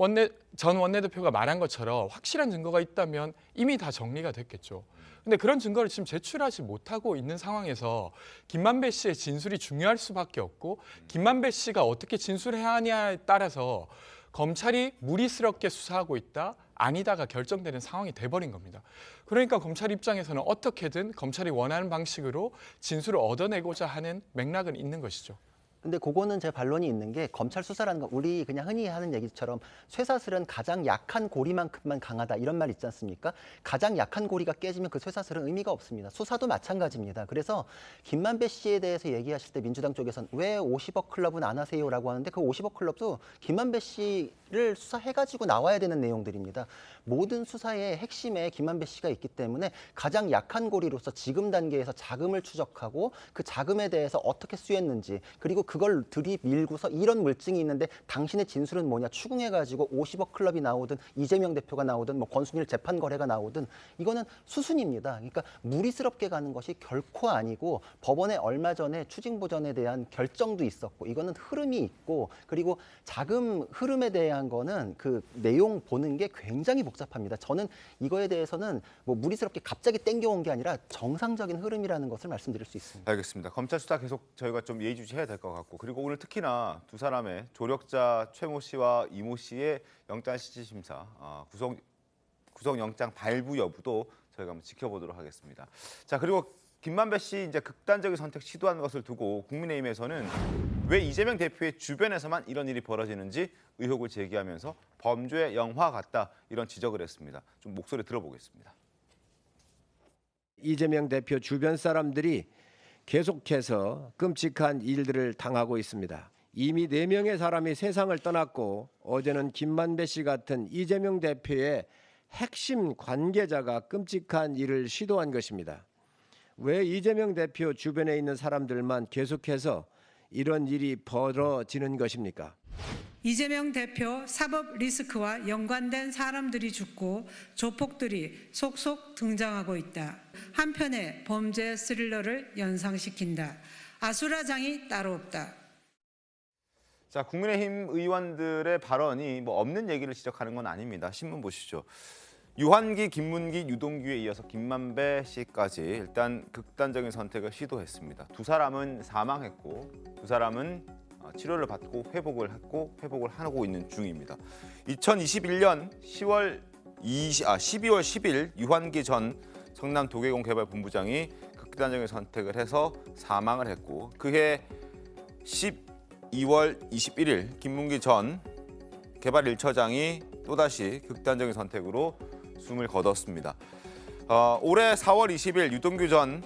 J: 전 원내대표가 말한 것처럼 확실한 증거가 있다면 이미 다 정리가 됐겠죠. 근데 그런 증거를 지금 제출하지 못하고 있는 상황에서 김만배 씨의 진술이 중요할 수밖에 없고 김만배 씨가 어떻게 진술해야 하냐에 따라서 검찰이 무리스럽게 수사하고 있다, 아니다가 결정되는 상황이 돼버린 겁니다. 그러니까 검찰 입장에서는 어떻게든 검찰이 원하는 방식으로 진술을 얻어내고자 하는 맥락은 있는 것이죠.
I: 근데 그거는 제 반론이 있는 게 검찰 수사라는 건 우리 그냥 흔히 하는 얘기처럼 쇠사슬은 가장 약한 고리만큼만 강하다 이런 말 있지 않습니까? 가장 약한 고리가 깨지면 그 쇠사슬은 의미가 없습니다. 수사도 마찬가지입니다. 그래서 김만배 씨에 대해서 얘기하실 때 민주당 쪽에서는 왜 50억 클럽은 안 하세요라고 하는데 그 50억 클럽도 김만배 씨를 수사해가지고 나와야 되는 내용들입니다. 모든 수사의 핵심에 김만배 씨가 있기 때문에 가장 약한 고리로서 지금 단계에서 자금을 추적하고 그 자금에 대해서 어떻게 수했는지 그리고 그걸 들이밀고서 이런 물증이 있는데 당신의 진술은 뭐냐 추궁해가지고 50억 클럽이 나오든 이재명 대표가 나오든 뭐 권순일 재판 거래가 나오든 이거는 수순입니다. 그러니까 무리스럽게 가는 것이 결코 아니고 법원에 얼마 전에 추징보전에 대한 결정도 있었고 이거는 흐름이 있고 그리고 자금 흐름에 대한 거는 그 내용 보는 게 굉장히 복잡합니다. 저는 이거에 대해서는 뭐 무리스럽게 갑자기 땡겨온 게 아니라 정상적인 흐름이라는 것을 말씀드릴 수 있습니다.
A: 알겠습니다. 검찰 수사 계속 저희가 좀 예의주시해야 될 것 같고 그리고 오늘 특히나 두 사람의 조력자 최모 씨와 이모 씨의 영장 실질 심사, 구속영장 발부 여부도 저희가 한번 지켜보도록 하겠습니다. 자 그리고 김만배 씨 이제 극단적인 선택 시도한 것을 두고 국민의힘에서는 왜 이재명 대표의 주변에서만 이런 일이 벌어지는지 의혹을 제기하면서 범죄의 영화 같다 이런 지적을 했습니다. 좀 목소리 들어보겠습니다.
E: 이재명 대표 주변 사람들이 계속해서 끔찍한 일들을 당하고 있습니다. 이미 4명의 사람이 세상을 떠났고 어제는 김만배 씨 같은 이재명 대표의 핵심 관계자가 끔찍한 일을 시도한 것입니다. 왜 이재명 대표 주변에 있는 사람들만 계속해서 이런 일이 벌어지는 것입니까?
P: 이재명 대표 사법 리스크와 연관된 사람들이 죽고 조폭들이 속속 등장하고 있다. 한편의 범죄 스릴러를 연상시킨다. 아수라장이 따로 없다.
A: 자, 국민의힘 의원들의 발언이 뭐 없는 얘기를 지적하는 건 아닙니다. 신문 보시죠. 유한기, 김문기, 유동규에 이어서 김만배 씨까지 일단 극단적인 선택을 시도했습니다. 두 사람은 사망했고 두 사람은 치료를 받고 회복을 하고 있는 중입니다. 2021년 12월 10일 유한기 전 성남 도계공개발본부장이 극단적인 선택을 해서 사망을 했고 그해 12월 21일 김문기 전 개발 1처장이 또다시 극단적인 선택으로 숨을 거뒀습니다. 올해 4월 20일 유동규 전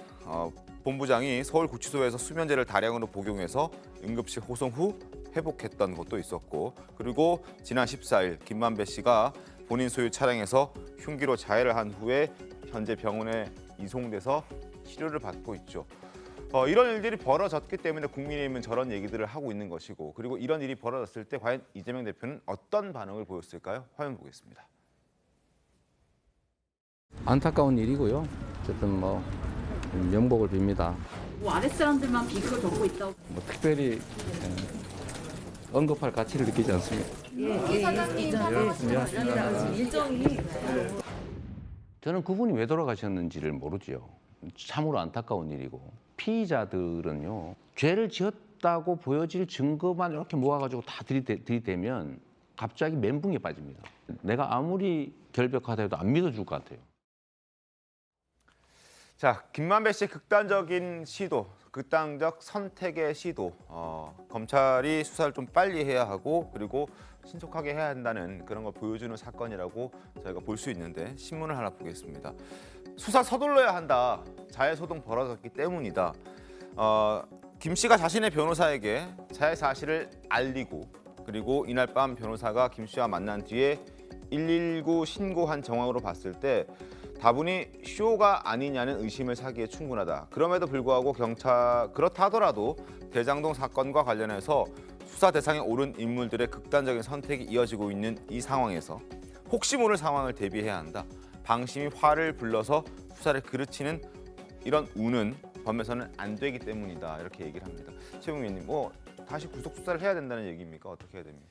A: 본부장이 서울구치소에서 수면제를 다량으로 복용해서 응급실 호송 후 회복했던 것도 있었고 그리고 지난 14일 김만배 씨가 본인 소유 차량에서 흉기로 자해를 한 후에 현재 병원에 이송돼서 치료를 받고 있죠. 이런 일들이 벌어졌기 때문에 국민의힘은 저런 얘기들을 하고 있는 것이고 그리고 이런 일이 벌어졌을 때 과연 이재명 대표는 어떤 반응을 보였을까요? 화면 보겠습니다.
Q: 안타까운 일이고요. 어쨌든 뭐 명복을 빕니다.
R: 뭐 아랫사람들만 비극을 겪고 있다고.
Q: 뭐 특별히 언급할 가치를 느끼지 않습니다.
R: 사장님 사망하신 일정이.
S: 저는 그분이 왜 돌아가셨는지를 모르죠. 참으로 안타까운 일이고 피의자들은요 죄를 지었다고 보여질 증거만 이렇게 모아가지고 다 들이대면 갑자기 멘붕에 빠집니다. 내가 아무리 결백하다 해도 안 믿어줄 것 같아요.
A: 자, 김만배 씨의 극단적인 시도, 극단적 선택의 시도, 검찰이 수사를 좀 빨리 해야 하고 그리고 신속하게 해야 한다는 그런 걸 보여주는 사건이라고 저희가 볼 수 있는데 신문을 하나 보겠습니다. 수사 서둘러야 한다. 자해 소동 벌어졌기 때문이다. 김 씨가 자신의 변호사에게 자해 사실을 알리고 그리고 이날 밤 변호사가 김 씨와 만난 뒤에 119 신고한 정황으로 봤을 때 다분히 쇼가 아니냐는 의심을 사기에 충분하다. 그럼에도 불구하고 그렇다 하더라도 대장동 사건과 관련해서 수사 대상에 오른 인물들의 극단적인 선택이 이어지고 있는 이 상황에서 혹시 모를 상황을 대비해야 한다. 방심이 화를 불러서 수사를 그르치는 이런 우는 법에서는 안 되기 때문이다. 이렇게 얘기를 합니다. 최웅 의원님, 다시 구속 수사를 해야 된다는 얘기입니까? 어떻게 해야 됩니까?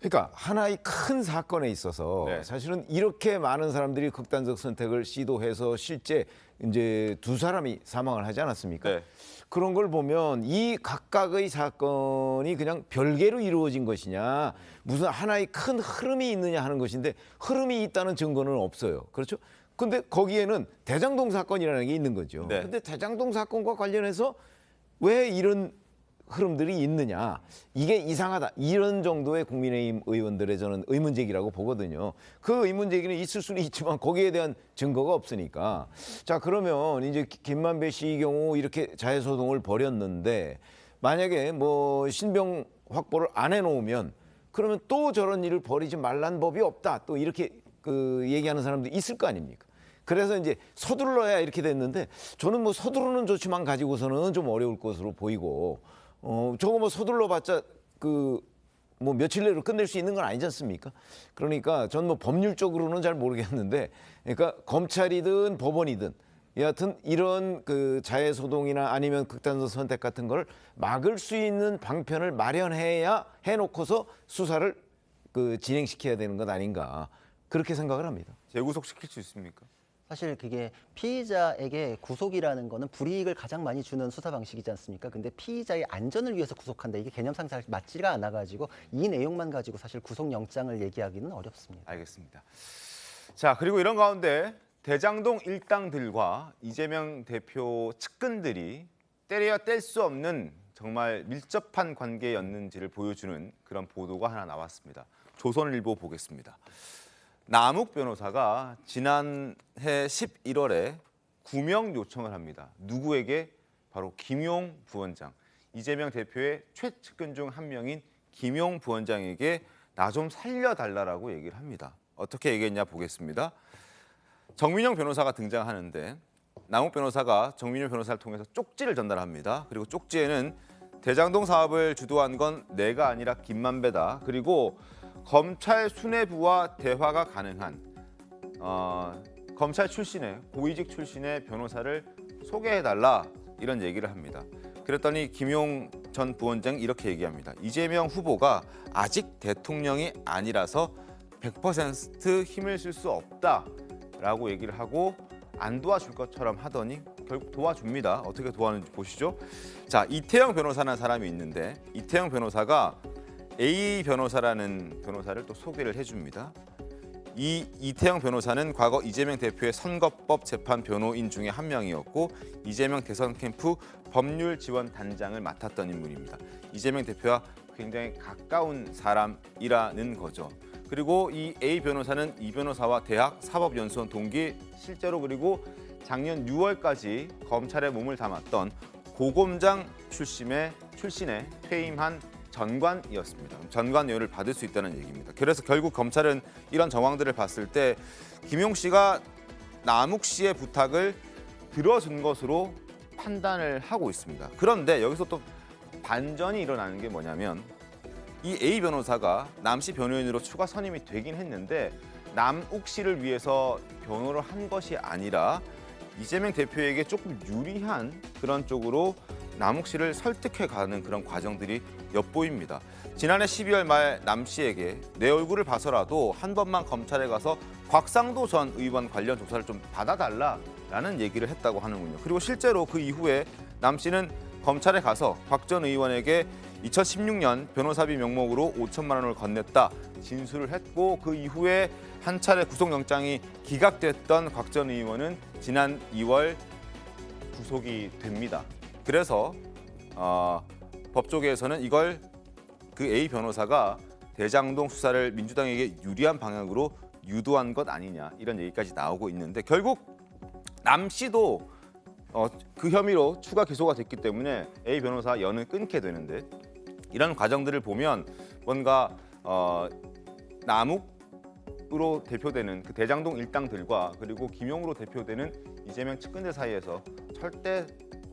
G: 그러니까 하나의 큰 사건에 있어서 사실은 이렇게 많은 사람들이 극단적 선택을 시도해서 실제 이제 두 사람이 사망을 하지 않았습니까? 그런 걸 보면 이 각각의 사건이 그냥 별개로 이루어진 것이냐 무슨 하나의 큰 흐름이 있느냐 하는 것인데 흐름이 있다는 증거는 없어요. 그렇죠? 근데 거기에는 대장동 사건이라는 게 있는 거죠. 근데 대장동 사건과 관련해서 왜 이런 흐름들이 있느냐 이게 이상하다 이런 정도의 국민의힘 의원들의 저는 의문제기라고 보거든요. 그 의문제기는 있을 수는 있지만 거기에 대한 증거가 없으니까 자 그러면 이제 김만배 씨의 경우 이렇게 자해 소동을 벌였는데 만약에 뭐 신병 확보를 안 해놓으면 그러면 또 저런 일을 벌이지 말란 법이 없다 또 이렇게 얘기하는 사람도 있을 거 아닙니까? 그래서 이제 서둘러야 이렇게 됐는데 저는 뭐 서두르는 조치만 가지고서는 좀 어려울 것으로 보이고 저거 뭐 서둘러봤자 뭐 며칠 내로 끝낼 수 있는 건 아니지 않습니까? 그러니까 전 뭐 법률적으로는 잘 모르겠는데 그러니까 검찰이든 법원이든 여하튼 이런 자해 소동이나 아니면 극단적 선택 같은 걸 막을 수 있는 방편을 마련해야 해놓고서 수사를 진행시켜야 되는 것 아닌가 그렇게 생각을 합니다.
A: 재구속시킬 수 있습니까?
I: 사실 그게 피의자에게 구속이라는 거는 불이익을 가장 많이 주는 수사 방식이지 않습니까? 근데 피의자의 안전을 위해서 구속한다. 이게 개념상 잘 맞지가 않아가지고 이 내용만 가지고 사실 구속영장을 얘기하기는 어렵습니다.
A: 알겠습니다. 자, 그리고 이런 가운데 대장동 일당들과 이재명 대표 측근들이 때려야 뗄 수 없는 정말 밀접한 관계였는지를 보여주는 그런 보도가 하나 나왔습니다. 조선일보 보겠습니다. 남욱 변호사가 지난해 11월에 구명 요청을 합니다. 누구에게? 바로 김용 부원장. 이재명 대표의 최측근 중 한 명인 김용 부원장에게 나 좀 살려달라고 얘기를 합니다. 어떻게 얘기했냐 보겠습니다. 정민영 변호사가 등장하는데 남욱 변호사가 정민영 변호사를 통해서 쪽지를 전달합니다. 그리고 쪽지에는 대장동 사업을 주도한 건 내가 아니라 김만배다. 그리고 검찰 수뇌부와 대화가 가능한 검찰 출신의 고위직 출신의 변호사를 소개해달라 이런 얘기를 합니다. 그랬더니 김용 전 부원장이 이렇게 얘기합니다. 이재명 후보가 아직 대통령이 아니라서 100% 힘을 쓸 수 없다라고 얘기를 하고 안 도와줄 것처럼 하더니 결국 도와줍니다. 어떻게 도와주는지 보시죠. 자, 이태영 변호사라는 사람이 있는데 이태영 변호사가 A 변호사라는 변호사를 또 소개를 해줍니다. 이 이태영 변호사는 과거 이재명 대표의 선거법 재판 변호인 중에 한 명이었고 이재명 대선 캠프 법률 지원 단장을 맡았던 인물입니다. 이재명 대표와 굉장히 가까운 사람이라는 거죠. 그리고 이 A 변호사는 이 변호사와 대학 사법연수원 동기, 실제로 그리고 작년 6월까지 검찰에 몸을 담았던 고검장 출신의 퇴임한 전관이었습니다. 전관료를 받을 수 있다는 얘기입니다. 그래서 결국 검찰은 이런 정황들을 봤을 때 김용 씨가 남욱 씨의 부탁을 들어준 것으로 판단을 하고 있습니다. 그런데 여기서 또 반전이 일어나는 게 뭐냐면 이 A 변호사가 남 씨 변호인으로 추가 선임이 되긴 했는데 남욱 씨를 위해서 변호를 한 것이 아니라 이재명 대표에게 조금 유리한 그런 쪽으로 남욱 씨를 설득해가는 그런 과정들이 엿보입니다. 지난해 12월 말 남 씨에게 내 얼굴을 봐서라도 한 번만 검찰에 가서 곽상도 전 의원 관련 조사를 좀 받아달라라는 얘기를 했다고 하는군요. 그리고 실제로 그 이후에 남 씨는 검찰에 가서 곽 전 의원에게 2016년 변호사비 명목으로 5천만 원을 건넸다 진술을 했고 그 이후에 한 차례 구속영장이 기각됐던 곽 전 의원은 지난 2월 구속이 됩니다. 그래서 법조계에서는 이걸 그 A 변호사가 대장동 수사를 민주당에게 유리한 방향으로 유도한 것 아니냐 이런 얘기까지 나오고 있는데 결국 남 씨도 그 혐의로 추가 기소가 됐기 때문에 A 변호사 연을 끊게 되는데 이런 과정들을 보면 뭔가 남욱으로 대표되는 그 대장동 일당들과 그리고 김용으로 대표되는 이재명 측근들 사이에서 절대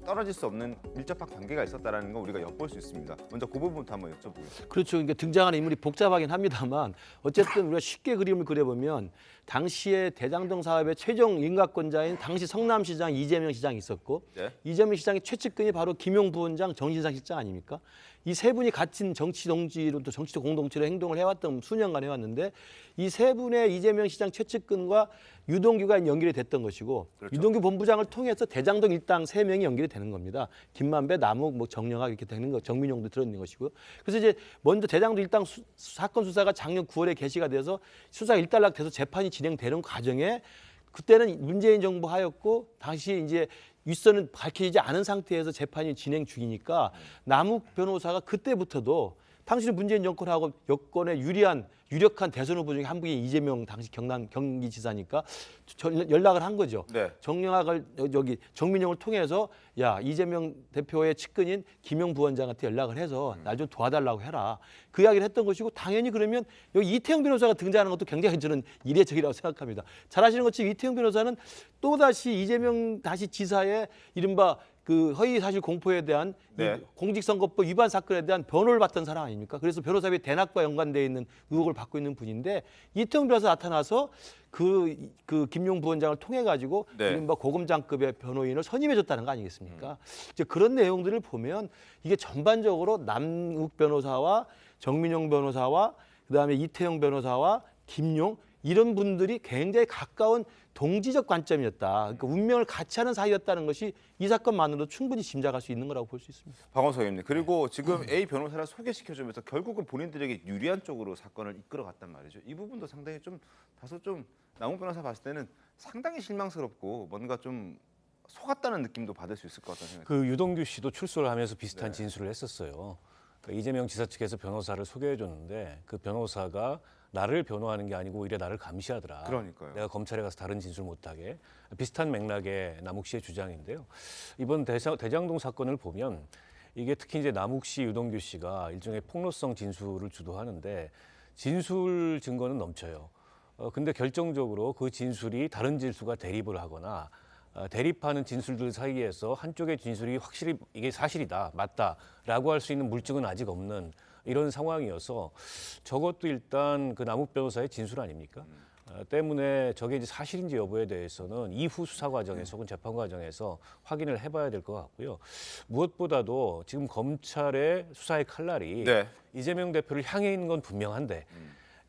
A: 떨어질 수 없는 밀접한 관계가 있었다는 거 우리가 엿볼 수 있습니다. 먼저 그 부분부터 한번 여쭤보겠습니다.
H: 그렇죠. 그러니까 등장하는 인물이 복잡하긴 합니다만 어쨌든 우리가 쉽게 그림을 그려보면 당시에 대장동 사업의 최종 인가권자인 당시 성남시장 이재명 시장이 있었고
A: 네.
H: 이재명 시장의 최측근이 바로 김용 부원장, 정진상 실장 아닙니까? 이 세 분이 같은 정치 동지로 또 정치적 공동체로 행동을 해왔던 수년간 해왔는데 이 세 분의 이재명 시장 최측근과 유동규가 연결이 됐던 것이고
A: 그렇죠.
H: 유동규 본부장을 통해서 대장동 일당 3명이 연결이 되는 겁니다. 김만배, 남욱, 정영학 이렇게 되는 거, 정민용도 들어있는 것이고요. 그래서 이제 먼저 대장동 일당 사건 수사가 작년 9월에 개시가 돼서 수사 일단락돼서 재판이 진행되는 과정에 그때는 문재인 정부 하였고 당시 이제 윗선은 밝혀지지 않은 상태에서 재판이 진행 중이니까 남욱 변호사가 그때부터도 당시는 문재인 정권하고 여권에 유력한 대선 후보 중에 한 분이 이재명 당시 경기지사니까 연락을 한 거죠.
A: 네.
H: 정영학을 여기 정민용을 통해서 야 이재명 대표의 측근인 김용 부원장한테 연락을 해서 날 좀 도와달라고 해라. 그 이야기를 했던 것이고 당연히 그러면 여기 이태영 변호사가 등장하는 것도 굉장히 저는 이례적이라고 생각합니다. 잘 아시는 것처럼 이태영 변호사는 또다시 이재명 다시 지사의 이른바 그 허위 사실 공포에 대한
A: 네.
H: 이 공직선거법 위반 사건에 대한 변호를 받던 사람 아닙니까? 그래서 변호사비 대납과 연관되어 있는 의혹을 받고 있는 분인데 이태영 변호사 나타나서 그 김용 부원장을 통해 가지고
A: 네.
H: 이른바 고검장급의 변호인을 선임해줬다는 거 아니겠습니까? 이제 그런 내용들을 보면 이게 전반적으로 남욱 변호사와 정민용 변호사와 그다음에 이태영 변호사와 김용 이런 분들이 굉장히 가까운 동지적 관점이었다. 그러니까 운명을 같이 하는 사이였다는 것이 이 사건만으로도 충분히 짐작할 수 있는 거라고 볼 수 있습니다.
A: 박원석 의원님, 그리고 지금 A 변호사를 소개시켜주면서 결국은 본인들에게 유리한 쪽으로 사건을 이끌어갔단 말이죠. 이 부분도 상당히 다소 남욱 변호사 봤을 때는 상당히 실망스럽고 뭔가 좀 속았다는 느낌도 받을 수 있을 것 같다는 생각이
K: 그 유동규 씨도 출소를 하면서 비슷한 진술을 했었어요. 그러니까 이재명 지사 측에서 변호사를 소개해줬는데 그 변호사가 나를 변호하는 게 아니고 오히려 나를 감시하더라.
A: 그러니까요.
K: 내가 검찰에 가서 다른 진술 못하게. 비슷한 맥락의 남욱 씨의 주장인데요. 이번 대장동 사건을 보면 이게 특히 이제 남욱 씨, 유동규 씨가 일종의 폭로성 진술을 주도하는데 진술 증거는 넘쳐요. 근데 결정적으로 그 진술이 다른 진술과 대립을 하거나 대립하는 진술들 사이에서 한쪽의 진술이 확실히 이게 사실이다, 맞다라고 할 수 있는 물증은 아직 없는 이런 상황이어서 저것도 일단 그 남욱 변호사의 진술 아닙니까? 때문에 저게 이제 사실인지 여부에 대해서는 이후 수사 과정에서 혹은 재판 과정에서 확인을 해봐야 될 것 같고요. 무엇보다도 지금 검찰의 수사의 칼날이
A: 네.
K: 이재명 대표를 향해 있는 건 분명한데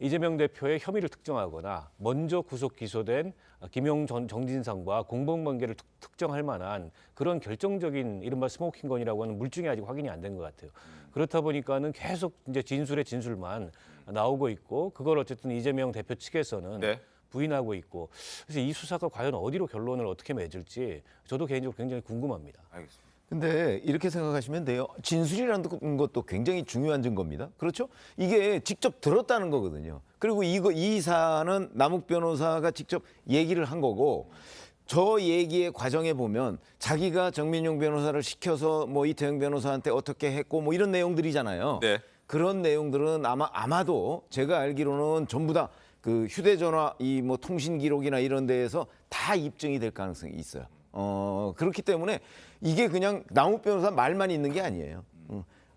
K: 이재명 대표의 혐의를 특정하거나 먼저 구속 기소된 김용 정진상과 공범관계를 특정할 만한 그런 결정적인 이른바 스모킹건이라고 하는 물증이 아직 확인이 안 된 것 같아요. 그렇다 보니까는 계속 이제 진술의 진술만 나오고 있고 그걸 어쨌든 이재명 대표 측에서는
A: 네.
K: 부인하고 있고 그래서 이 수사가 과연 어디로 결론을 어떻게 맺을지 저도 개인적으로 굉장히 궁금합니다.
A: 알겠습니다.
G: 근데 이렇게 생각하시면 돼요. 진술이라는 것도 굉장히 중요한 증거입니다. 그렇죠? 이게 직접 들었다는 거거든요. 그리고 이 사안은 남욱 변호사가 직접 얘기를 한 거고 저 얘기의 과정에 보면 자기가 정민용 변호사를 시켜서 뭐 이태영 변호사한테 어떻게 했고 뭐 이런 내용들이잖아요.
A: 네.
G: 그런 내용들은 아마도 제가 알기로는 전부 다 그 휴대전화 이 뭐 통신 기록이나 이런 데에서 다 입증이 될 가능성이 있어요. 그렇기 때문에 이게 그냥 남욱 변호사 말만 있는 게 아니에요.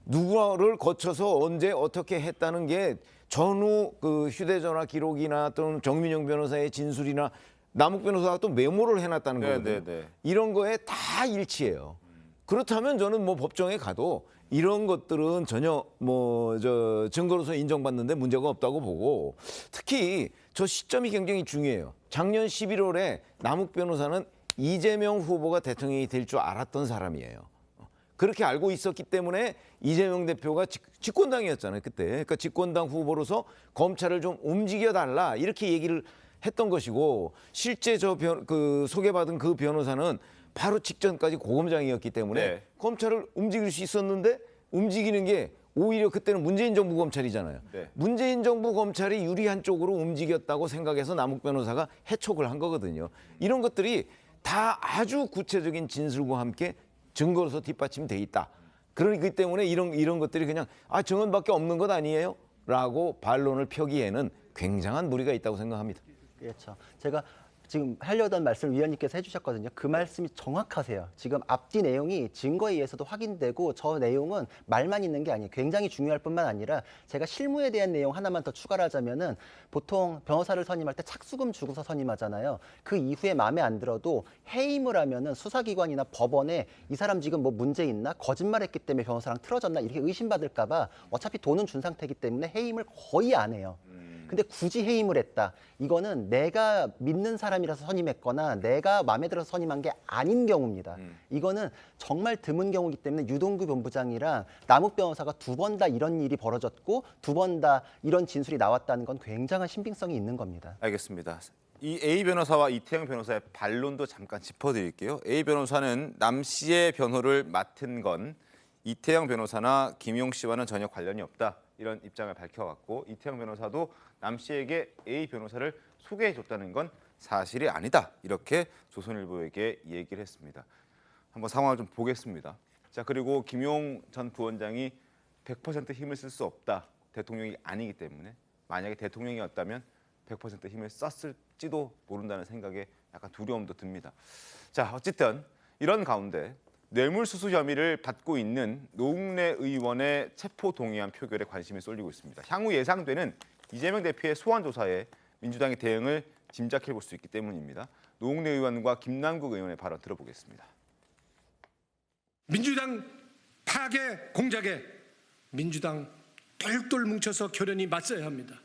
G: 누구를 거쳐서 언제 어떻게 했다는 게 전후 그 휴대전화 기록이나 또는 정민용 변호사의 진술이나 남욱 변호사가 또 메모를 해놨다는 거거든요. 이런 거에 다 일치해요. 그렇다면 저는 뭐 법정에 가도 이런 것들은 전혀 증거로서 인정받는데 문제가 없다고 보고 특히 저 시점이 굉장히 중요해요. 작년 11월에 남욱 변호사는 이재명 후보가 대통령이 될 줄 알았던 사람이에요. 그렇게 알고 있었기 때문에 이재명 대표가 집권당이었잖아요, 그때. 그러니까 집권당 후보로서 검찰을 좀 움직여달라 이렇게 얘기를 했던 것이고 실제 소개받은 그 변호사는 바로 직전까지 고검장이었기 때문에 검찰을 움직일 수 있었는데 움직이는 게 오히려 그때는 문재인 정부 검찰이잖아요. 문재인 정부 검찰이 유리한 쪽으로 움직였다고 생각해서 남욱 변호사가 해촉을 한 거거든요. 이런 것들이 다 아주 구체적인 진술과 함께 증거로서 뒷받침돼 있다. 그렇기 때문에 이런 것들이 그냥 증언밖에 없는 것 아니에요? 라고 반론을 펴기에는 굉장한 무리가 있다고 생각합니다.
I: 그렇죠. 제가 지금 하려던 말씀을 위원님께서 해주셨거든요. 그 말씀이 정확하세요. 지금 앞뒤 내용이 증거에 의해서도 확인되고 저 내용은 말만 있는 게 아니에요. 굉장히 중요할 뿐만 아니라 제가 실무에 대한 내용 하나만 더 추가를 하자면은 보통 변호사를 선임할 때 착수금 주고서 선임하잖아요. 그 이후에 마음에 안 들어도 해임을 하면은 수사기관이나 법원에 이 사람 지금 뭐 문제 있나? 거짓말했기 때문에 변호사랑 틀어졌나? 이렇게 의심받을까 봐 어차피 돈은 준 상태이기 때문에 해임을 거의 안 해요. 근데 굳이 해임을 했다. 이거는 내가 믿는 사람이라서 선임했거나 내가 마음에 들어서 선임한 게 아닌 경우입니다. 이거는 정말 드문 경우이기 때문에 유동규 본부장이랑 남욱 변호사가 두 번 다 이런 일이 벌어졌고 두 번 다 이런 진술이 나왔다는 건 굉장한 신빙성이 있는 겁니다.
A: 알겠습니다. 이 A 변호사와 이태영 변호사의 반론도 잠깐 짚어드릴게요. A 변호사는 남 씨의 변호를 맡은 건 이태영 변호사나 김용 씨와는 전혀 관련이 없다. 이런 입장을 밝혀왔고 이태영 변호사도 남 씨에게 A 변호사를 소개해줬다는 건 사실이 아니다. 이렇게 조선일보에게 얘기를 했습니다. 한번 상황을 좀 보겠습니다. 자, 그리고 김용 전 부원장이 100% 힘을 쓸 수 없다. 대통령이 아니기 때문에 만약에 대통령이었다면 100% 힘을 썼을지도 모른다는 생각에 약간 두려움도 듭니다. 자, 어쨌든 이런 가운데 뇌물수수 혐의를 받고 있는 노웅래 의원의 체포 동의안 표결에 관심이 쏠리고 있습니다. 향후 예상되는 이재명 대표의 소환 조사에 민주당의 대응을 짐작해 볼 수 있기 때문입니다. 노웅래 의원과 김남국 의원의 발언 들어보겠습니다.
T: 민주당 파괴 공작에 민주당 똘똘 뭉쳐서 결연히 맞서야 합니다.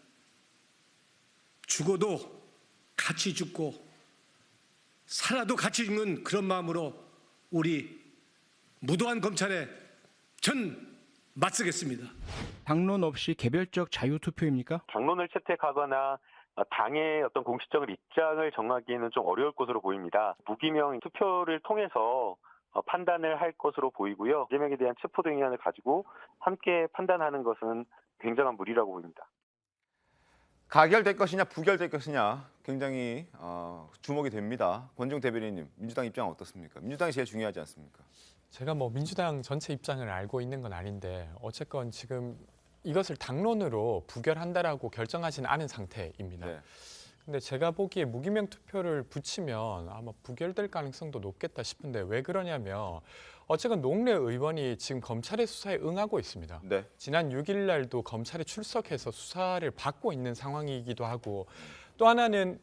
T: 죽어도 같이 죽고 살아도 같이 죽는 그런 마음으로 우리 무도한 검찰에 전 맞서겠습니다.
U: 당론 없이 개별적 자유투표입니까?
V: 당론을 채택하거나 당의 어떤 공식적인 입장을 정하기에는 좀 어려울 것으로 보입니다. 무기명 투표를 통해서 판단을 할 것으로 보이고요. 이재명에 대한 체포동의안을 가지고 함께 판단하는 것은 굉장한 무리라고 보입니다.
A: 가결될 것이냐 부결될 것이냐 굉장히 주목이 됩니다. 권종 대변인님, 민주당 입장은 어떻습니까? 민주당이 제일 중요하지 않습니까?
J: 제가 뭐 민주당 전체 입장을 알고 있는 건 아닌데 어쨌건 지금 이것을 당론으로 부결한다라고 결정하지는 않은 상태입니다. 근데 제가 보기에 무기명 투표를 붙이면 아마 부결될 가능성도 높겠다 싶은데 왜 그러냐면 어쨌든 노웅래 의원이 지금 검찰의 수사에 응하고 있습니다.
A: 네.
J: 지난 6일 날도 검찰에 출석해서 수사를 받고 있는 상황이기도 하고 또 하나는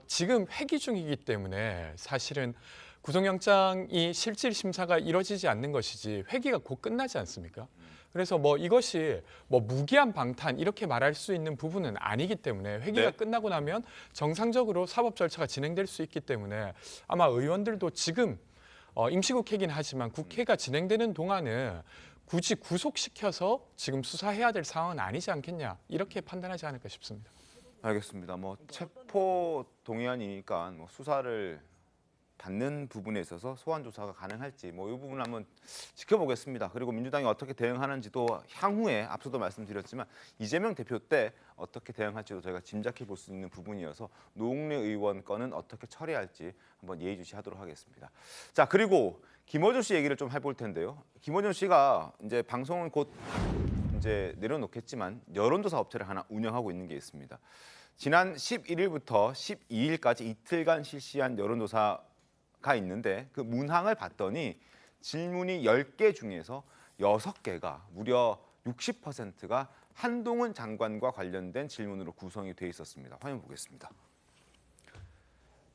J: 지금 회기 중이기 때문에 사실은 구속영장이 실질 심사가 이뤄지지 않는 것이지 회기가 곧 끝나지 않습니까? 그래서 뭐 이것이 뭐 무기한 방탄 이렇게 말할 수 있는 부분은 아니기 때문에 회기가
A: 네.
J: 끝나고 나면 정상적으로 사법 절차가 진행될 수 있기 때문에 아마 의원들도 지금 임시국회긴 하지만 국회가 진행되는 동안은 굳이 구속시켜서 지금 수사해야 될 상황은 아니지 않겠냐 이렇게 판단하지 않을까 싶습니다.
A: 알겠습니다. 뭐 체포 동의안이니까 뭐 수사를 받는 부분에 있어서 소환 조사가 가능할지 뭐 이 부분 한번 지켜보겠습니다. 그리고 민주당이 어떻게 대응하는지도 향후에 앞서도 말씀드렸지만 이재명 대표 때 어떻게 대응할지도 저희가 짐작해 볼 수 있는 부분이어서 노웅래 의원 건은 어떻게 처리할지 한번 예의주시하도록 하겠습니다. 자, 그리고 김어준 씨 얘기를 좀 해볼 텐데요. 김어준 씨가 이제 방송은 곧 이제 내려놓겠지만 여론조사 업체를 하나 운영하고 있는 게 있습니다. 지난 11일부터 12일까지 이틀간 실시한 여론조사가 있는데 그 문항을 봤더니 질문이 10개 중에서 6개가 무려 60%가 한동훈 장관과 관련된 질문으로 구성이 돼 있었습니다. 화면 보겠습니다.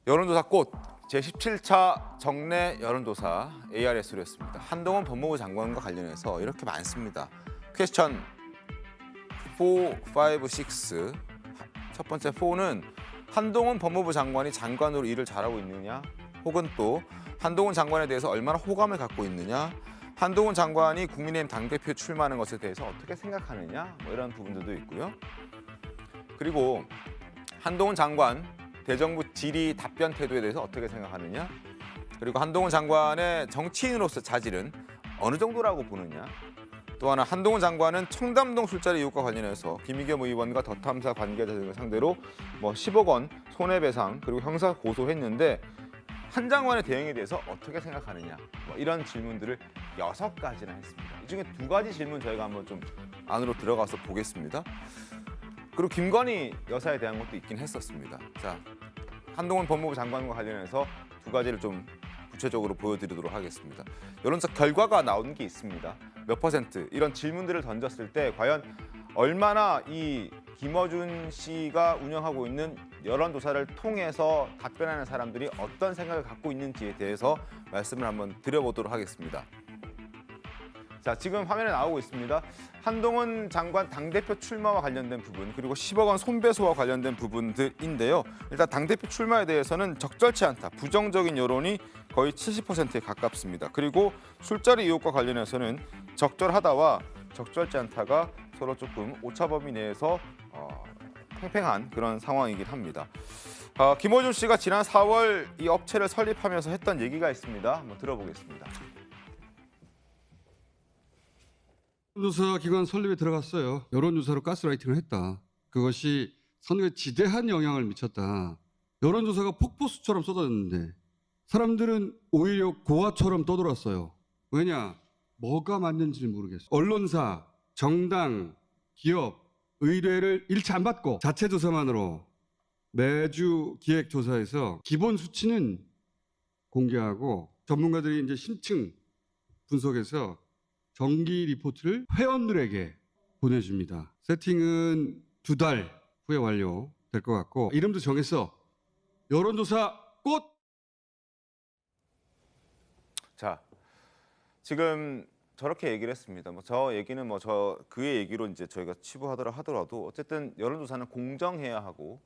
A: 여론조사 꽃 제17차 정례 여론조사 ARS로 했습니다. 한동훈 법무부 장관과 관련해서 이렇게 많습니다. 퀘스천 4, 5, 6. 첫 번째 4는 한동훈 법무부 장관이 장관으로 일을 잘하고 있느냐, 혹은 또 한동훈 장관에 대해서 얼마나 호감을 갖고 있느냐, 한동훈 장관이 국민의힘 당대표 출마하는 것에 대해서 어떻게 생각하느냐, 뭐 이런 부분들도 있고요. 그리고 한동훈 장관 대정부 질의 답변 태도에 대해서 어떻게 생각하느냐, 그리고 한동훈 장관의 정치인으로서 자질은 어느 정도라고 보느냐, 또 하나 한동훈 장관은 청담동 술자리 의혹과 관련해서 김의겸 의원과 더 탐사 관계자 등을 상대로 뭐 10억 원 손해배상 그리고 형사 고소했는데 한 장관의 대응에 대해서 어떻게 생각하느냐, 뭐 이런 질문들을 6가지나 했습니다. 이 중에 2가지 질문 저희가 한번 좀 안으로 들어가서 보겠습니다. 그리고 김건희 여사에 대한 것도 있긴 했었습니다. 자, 한동훈 법무부 장관과 관련해서 2가지를 좀 구체적으로 보여드리도록 하겠습니다. 여론조사 결과가 나온 게 있습니다. 몇 퍼센트 이런 질문들을 던졌을 때 과연 얼마나 이 김어준 씨가 운영하고 있는 여론조사를 통해서 답변하는 사람들이 어떤 생각을 갖고 있는지에 대해서 말씀을 한번 드려보도록 하겠습니다. 자, 지금 화면에 나오고 있습니다. 한동훈 장관 당대표 출마와 관련된 부분, 그리고 10억 원 손배소와 관련된 부분들인데요. 일단 당대표 출마에 대해서는 적절치 않다, 부정적인 여론이 거의 70%에 가깝습니다. 그리고 술자리 의혹과 관련해서는 적절하다와 적절치 않다가 서로 조금 오차 범위 내에서 팽팽한 그런 상황이긴 합니다. 김어준 씨가 지난 4월 이 업체를 설립하면서 했던 얘기가 있습니다. 한번 들어보겠습니다.
C: 여론조사 기관 설립에 들어갔어요. 여론조사로 가스라이팅을 했다. 그것이 선거에 지대한 영향을 미쳤다. 여론조사가 폭포수처럼 쏟아졌는데 사람들은 오히려 고아처럼 떠돌았어요. 왜냐? 뭐가 맞는지를 모르겠어요. 언론사, 정당, 기업, 의뢰를 일치 안 받고 자체 조사만으로 매주 기획조사에서 기본 수치는 공개하고 전문가들이 이제 심층 분석해서 정기 리포트를 회원들에게 보내줍니다. 세팅은 2달 후에 완료될 것 같고 이름도 정했어. 여론조사 꽃.
A: 자, 지금 저렇게 얘기를 했습니다. 뭐 저 얘기는 뭐 그의 얘기로 이제 저희가 치부하더라 하더라도 어쨌든 여론조사는 공정해야 하고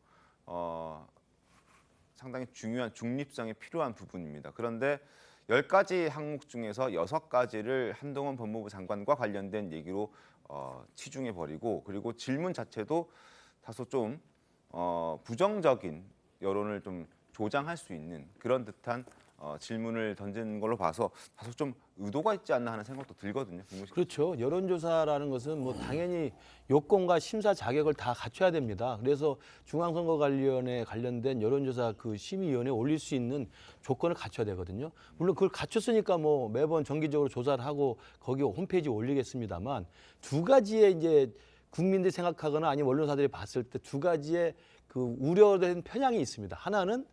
A: 상당히 중요한 중립성이 필요한 부분입니다. 그런데 10가지 항목 중에서 6가지를 한동훈 법무부 장관과 관련된 얘기로 치중해 버리고, 그리고 질문 자체도 다소 좀 부정적인 여론을 좀 조장할 수 있는 그런 듯한 질문을 던진 걸로 봐서 다소 좀 의도가 있지 않나 하는 생각도 들거든요.
H: 그렇죠. 여론조사라는 것은 뭐 당연히 요건과 심사 자격을 다 갖춰야 됩니다. 그래서 중앙선거관리위원회에 관련된 여론조사 그 심의위원회에 올릴 수 있는 조건을 갖춰야 되거든요. 물론 그걸 갖췄으니까 뭐 매번 정기적으로 조사를 하고 거기 홈페이지에 올리겠습니다만 2가지의 이제 국민들이 생각하거나 아니면 언론사들이 봤을 때 2가지의 그 우려된 편향이 있습니다. 하나는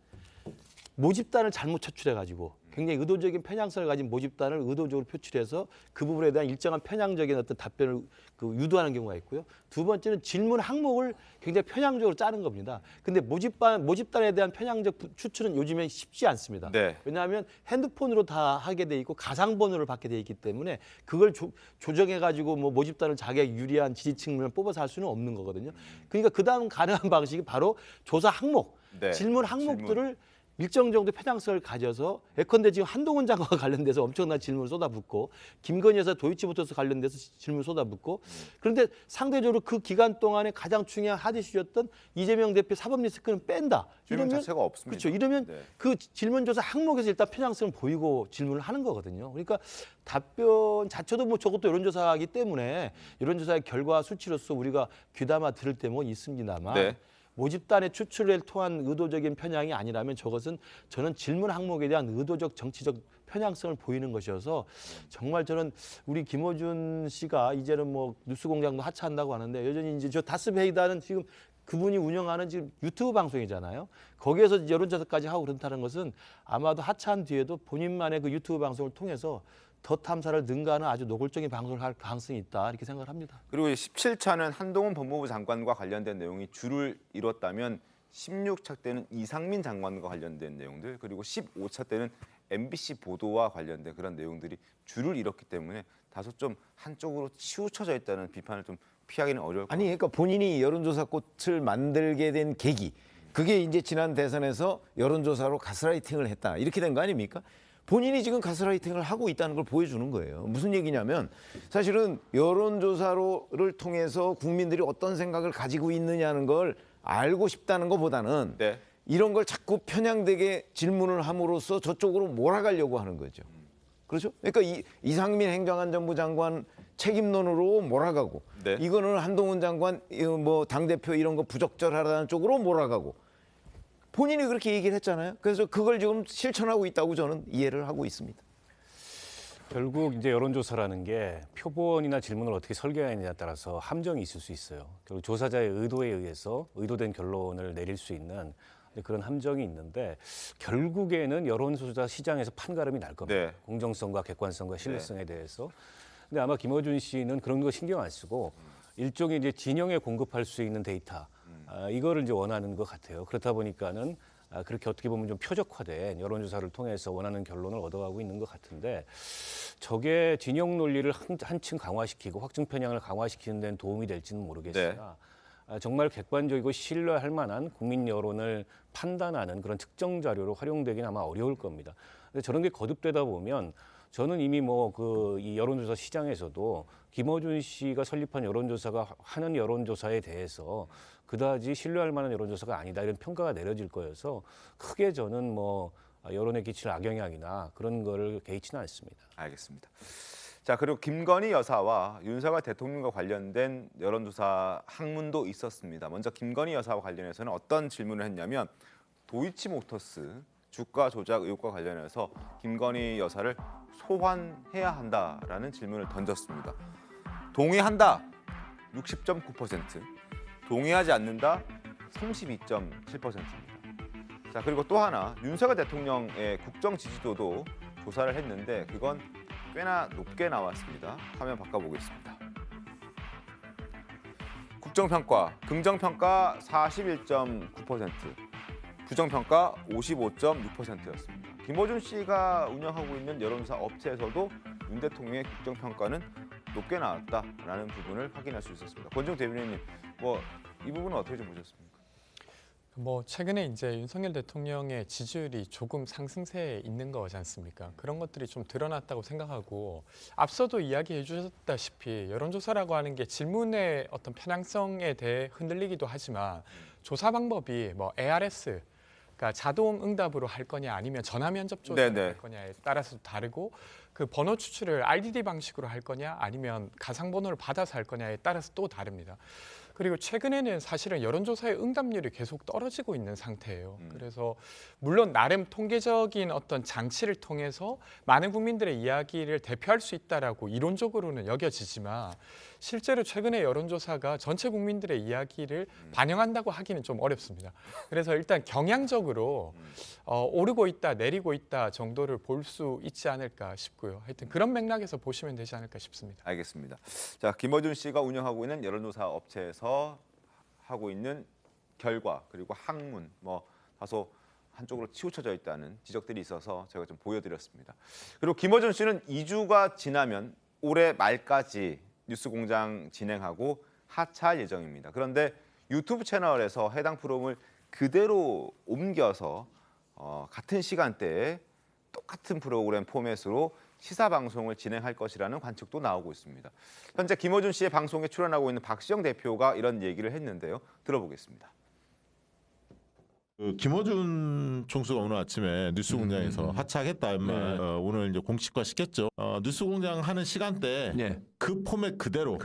H: 모집단을 잘못 차출해가지고 굉장히 의도적인 편향성을 가진 모집단을 의도적으로 표출해서 그 부분에 대한 일정한 편향적인 어떤 답변을 유도하는 경우가 있고요. 두 번째는 질문 항목을 굉장히 편향적으로 짜는 겁니다. 근데 모집단에 대한 편향적 추출은 요즘에 쉽지 않습니다.
A: 네.
H: 왜냐하면 핸드폰으로 다 하게 돼 있고 가상번호를 받게 돼 있기 때문에 그걸 조정해가지고 뭐 모집단을 자기가 유리한 지지층을 뽑아서 할 수는 없는 거거든요. 그러니까 그 다음 가능한 방식이 바로 조사 항목,
A: 네.
H: 질문 항목들을 일정 정도 편향성을 가져서 예컨대 지금 한동훈 장관과 관련돼서 엄청난 질문을 쏟아붓고 김건희 여사 도이치모터스 관련돼서 질문을 쏟아붓고 그런데 상대적으로 그 기간 동안에 가장 중요한 핫 이슈였던 이재명 대표 사법 리스크는 뺀다.
A: 질문 자체가 없습니다.
H: 그렇죠. 이러면
A: 네.
H: 그 질문조사 항목에서 일단 편향성을 보이고 질문을 하는 거거든요. 그러니까 답변 자체도 뭐 저것도 여론조사이기 때문에 여론조사의 결과 수치로서 우리가 귀담아 들을 때는 있습니다만
A: 네.
H: 모집단의 추출을 통한 의도적인 편향이 아니라면 저것은 저는 질문 항목에 대한 의도적 정치적 편향성을 보이는 것이어서 정말 저는 우리 김어준 씨가 이제는 뭐 뉴스공장도 하차한다고 하는데 여전히 이제 저 다스베이다는 지금 그분이 운영하는 지금 유튜브 방송이잖아요. 거기에서 여론조사까지 하고 그렇다는 것은 아마도 하차한 뒤에도 본인만의 그 유튜브 방송을 통해서 더 탐사를 능가하는 아주 노골적인 방송을 할 가능성이 있다 이렇게 생각을 합니다.
A: 그리고 17차는 한동훈 법무부 장관과 관련된 내용이 줄을 이뤘다면 16차 때는 이상민 장관과 관련된 내용들 그리고 15차 때는 MBC 보도와 관련된 그런 내용들이 줄을 이뤘기 때문에 다소 좀 한쪽으로 치우쳐져 있다는 비판을 좀 피하기는 어려울 것 같아요.
G: 아니 그러니까 본인이 여론조사 꽃을 만들게 된 계기 그게 이제 지난 대선에서 여론조사로 가스라이팅을 했다 이렇게 된 거 아닙니까? 본인이 지금 가스라이팅을 하고 있다는 걸 보여주는 거예요. 무슨 얘기냐면 사실은 여론조사를 통해서 국민들이 어떤 생각을 가지고 있느냐는 걸 알고 싶다는 것보다는
A: 네.
G: 이런 걸 자꾸 편향되게 질문을 함으로써 저쪽으로 몰아가려고 하는 거죠. 그렇죠? 그러니까 이상민 행정안전부 장관 책임론으로 몰아가고
A: 네.
G: 이거는 한동훈 장관 뭐 당대표 이런 거 부적절하다는 쪽으로 몰아가고 본인이 그렇게 얘기를 했잖아요. 그래서 그걸 지금 실천하고 있다고 저는 이해를 하고 있습니다.
K: 결국 이제 여론조사라는 게 표본이나 질문을 어떻게 설계하느냐에 따라서 함정이 있을 수 있어요. 결국 조사자의 의도에 의해서 의도된 결론을 내릴 수 있는 그런 함정이 있는데 결국에는 여론조사 시장에서 판가름이 날 겁니다.
A: 네.
K: 공정성과 객관성과 신뢰성에 대해서. 근데 아마 김어준 씨는 그런 거 신경 안 쓰고 일종의 이제 진영에 공급할 수 있는 데이터 이거를 이제 원하는 것 같아요. 그렇다 보니까는 그렇게 어떻게 보면 좀 표적화된 여론조사를 통해서 원하는 결론을 얻어가고 있는 것 같은데 저게 진영 논리를 한층 강화시키고 확증 편향을 강화시키는 데는 도움이 될지는 모르겠으나 정말 객관적이고 신뢰할 만한 국민 여론을 판단하는 그런 특정 자료로 활용되기는 아마 어려울 겁니다. 근데 저런 게 거듭되다 보면 저는 이미 뭐 이 여론조사 시장에서도 김어준 씨가 설립한 여론조사가 하는 여론조사에 대해서 그다지 신뢰할 만한 여론조사가 아니다 이런 평가가 내려질 거여서 크게 저는 뭐 여론에 끼칠 악영향이나 그런 거를 개의치는 않습니다.
A: 알겠습니다. 자 그리고 김건희 여사와 윤석열 대통령과 관련된 여론조사 항문도 있었습니다. 먼저 김건희 여사와 관련해서는 어떤 질문을 했냐면 도이치모터스 주가 조작 의혹과 관련해서 김건희 여사를 소환해야 한다라는 질문을 던졌습니다. 동의한다 60.9%, 동의하지 않는다 32.7%입니다. 자 그리고 또 하나 윤석열 대통령의 국정 지지도도 조사를 했는데 그건 꽤나 높게 나왔습니다. 화면 바꿔보겠습니다. 국정평가, 긍정평가 41.9%, 부정평가 55.6%였습니다. 김어준 씨가 운영하고 있는 여론조사 업체에서도 윤 대통령의 국정평가는 높게 나왔다라는 부분을 확인할 수 있었습니다. 권정 대변인님, 뭐 이 부분은 어떻게 좀 보셨습니까?
J: 뭐 최근에 이제 윤석열 대통령의 지지율이 조금 상승세에 있는 거지 않습니까? 그런 것들이 좀 드러났다고 생각하고 앞서도 이야기해 주셨다시피 여론조사라고 하는 게 질문의 어떤 편향성에 대해 흔들리기도 하지만 조사 방법이 뭐 ARS 그러니까 자동 응답으로 할 거냐 아니면 전화 면접 조사를 할 거냐에 따라서 다르고 그 번호 추출을 RDD 방식으로 할 거냐 아니면 가상 번호를 받아서 할 거냐에 따라서 또 다릅니다. 그리고 최근에는 사실은 여론조사의 응답률이 계속 떨어지고 있는 상태예요. 그래서 물론 나름 통계적인 어떤 장치를 통해서 많은 국민들의 이야기를 대표할 수 있다라고 이론적으로는 여겨지지만 실제로 최근에 여론조사가 전체 국민들의 이야기를 반영한다고 하기는 좀 어렵습니다. 그래서 일단 경향적으로 오르고 있다, 내리고 있다 정도를 볼 수 있지 않을까 싶고요. 하여튼 그런 맥락에서 보시면 되지 않을까 싶습니다.
A: 알겠습니다. 자, 김어준 씨가 운영하고 있는 여론조사 업체에서 하고 있는 결과 그리고 학문 뭐 다소 한쪽으로 치우쳐져 있다는 지적들이 있어서 제가 좀 보여드렸습니다. 그리고 김어준 씨는 2주가 지나면 올해 말까지 뉴스공장 진행하고 하차할 예정입니다. 그런데 유튜브 채널에서 해당 프로그램을 그대로 옮겨서 같은 시간대에 똑같은 프로그램 포맷으로 시사 방송을 진행할 것이라는 관측도 나오고 있습니다. 현재 김어준 씨의 방송에 출연하고 있는 박시영 대표가 이런 얘기를 했는데요. 들어보겠습니다.
F: 김어준 총수가 오늘 아침에 뉴스공장에서 하차하겠다 말 오늘 이제 공식화 시켰죠. 뉴스공장 하는 시간대 그 포맷 그대로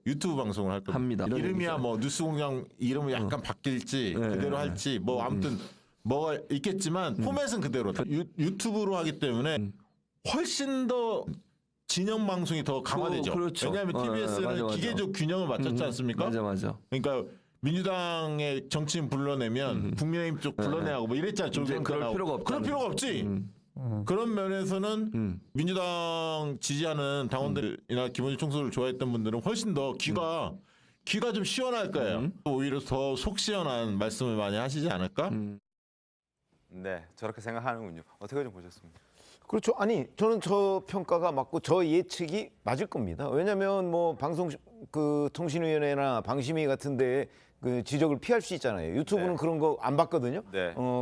F: 유튜브 방송을 할 겁니다.
M: 합니다.
F: 이름이야 뭐 뉴스공장 이름은 약간 바뀔지 그대로 할지 뭐 아무튼 뭐가 있겠지만 포맷은 그대로 유튜브로 하기 때문에 훨씬 더 진영 방송이 더 강화되죠.
M: 그렇죠.
F: 왜냐하면 TBS는
M: 맞아.
F: 기계적 균형을 맞췄지 않습니까?
M: 맞아.
F: 그러니까 민주당의 정치인 불러내면 국민의힘 쪽 불러내하고 뭐 이랬잖아요.
M: 그럴 필요가 없다.
F: 그럴 필요가 없지. 그런 면에서는 민주당 지지하는 당원들이나 김어준 총수를 좋아했던 분들은 훨씬 더 귀가 좀 시원할 거예요. 오히려 더 속 시원한 말씀을 많이 하시지 않을까?
A: 네, 저렇게 생각하는군요. 어떻게 좀 보셨습니까?
G: 그렇죠. 아니 저는 저 평가가 맞고 저 예측이 맞을 겁니다. 왜냐하면 뭐 방송 그 통신위원회나 방심위 같은데 그 지적을 피할 수 있잖아요. 유튜브는 그런 거 안 봤거든요.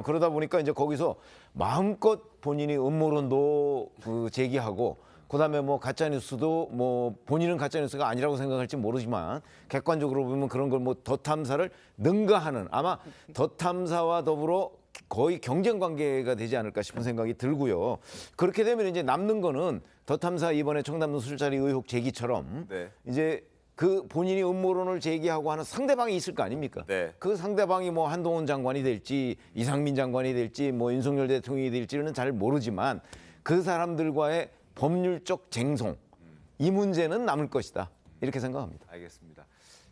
G: 그러다 보니까 이제 거기서 마음껏 본인이 음모론도 그 제기하고 그다음에 뭐 가짜 뉴스도 뭐 본인은 가짜 뉴스가 아니라고 생각할지 모르지만 객관적으로 보면 그런 걸 뭐 더 탐사를 능가하는 아마 더 탐사와 더불어 거의 경쟁 관계가 되지 않을까 싶은 생각이 들고요. 그렇게 되면 이제 남는 거는 더 탐사 이번에 청담동 술자리 의혹 제기처럼 이제 그 본인이 음모론을 제기하고 하는 상대방이 있을 거 아닙니까? 그 상대방이 뭐 한동훈 장관이 될지 이상민 장관이 될지 뭐 윤석열 대통령이 될지는 잘 모르지만 그 사람들과의 법률적 쟁송 이 문제는 남을 것이다. 이렇게 생각합니다.
A: 알겠습니다.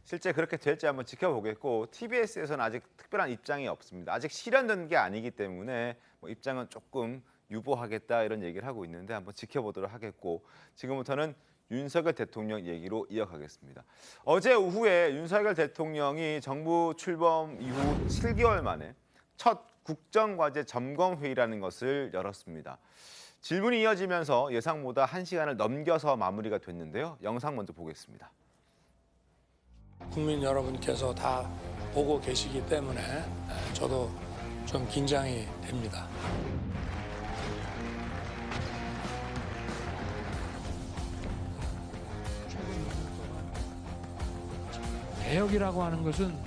A: 실제 그렇게 될지 한번 지켜보겠고 TBS에서는 아직 특별한 입장이 없습니다. 아직 실현된 게 아니기 때문에 뭐 입장은 조금 유보하겠다 이런 얘기를 하고 있는데 한번 지켜보도록 하겠고 지금부터는 윤석열 대통령 얘기로 이어가겠습니다. 어제 오후에 윤석열 대통령이 정부 출범 이후 7개월 만에 첫 국정과제 점검회의라는 것을 열었습니다. 질문이 이어지면서 예상보다 1시간을 넘겨서 마무리가 됐는데요. 영상 먼저 보겠습니다.
W: 국민 여러분께서 다 보고 계시기 때문에 저도 좀 긴장이 됩니다.
X: 개혁이라고 하는 것은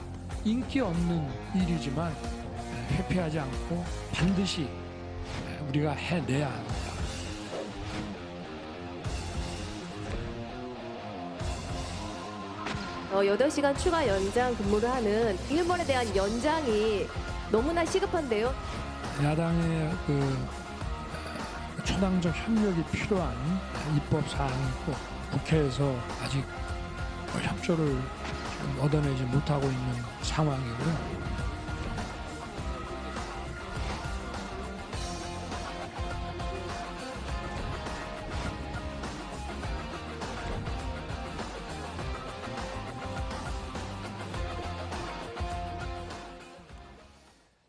X: 인기 없는 일이지만 회피하지 않고 반드시 우리가 해내야 합니다.
Y: 8시간 추가 연장 근무를 하는 일본에 대한 연장이 너무나 시급한데요.
X: 야당의 초당적 협력이 필요한 입법 사항이고 국회에서 아직 협조를 얻어내지 못하고 있는 상황이고요.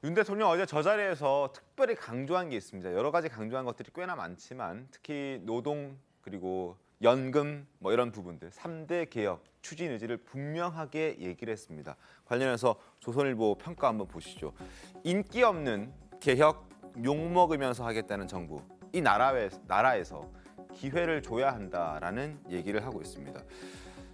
A: 윤 대통령 어제 저 자리에서 특별히 강조한 게 있습니다. 여러 가지 강조한 것들이 꽤나 많지만 특히 노동 그리고 연금 뭐 이런 부분들 3대 개혁 추진 의지를 분명하게 얘기를 했습니다. 관련해서 조선일보 평가 한번 보시죠. 인기 없는 개혁 욕먹으면서 하겠다는 정부. 이 나라에서 기회를 줘야 한다라는 얘기를 하고 있습니다.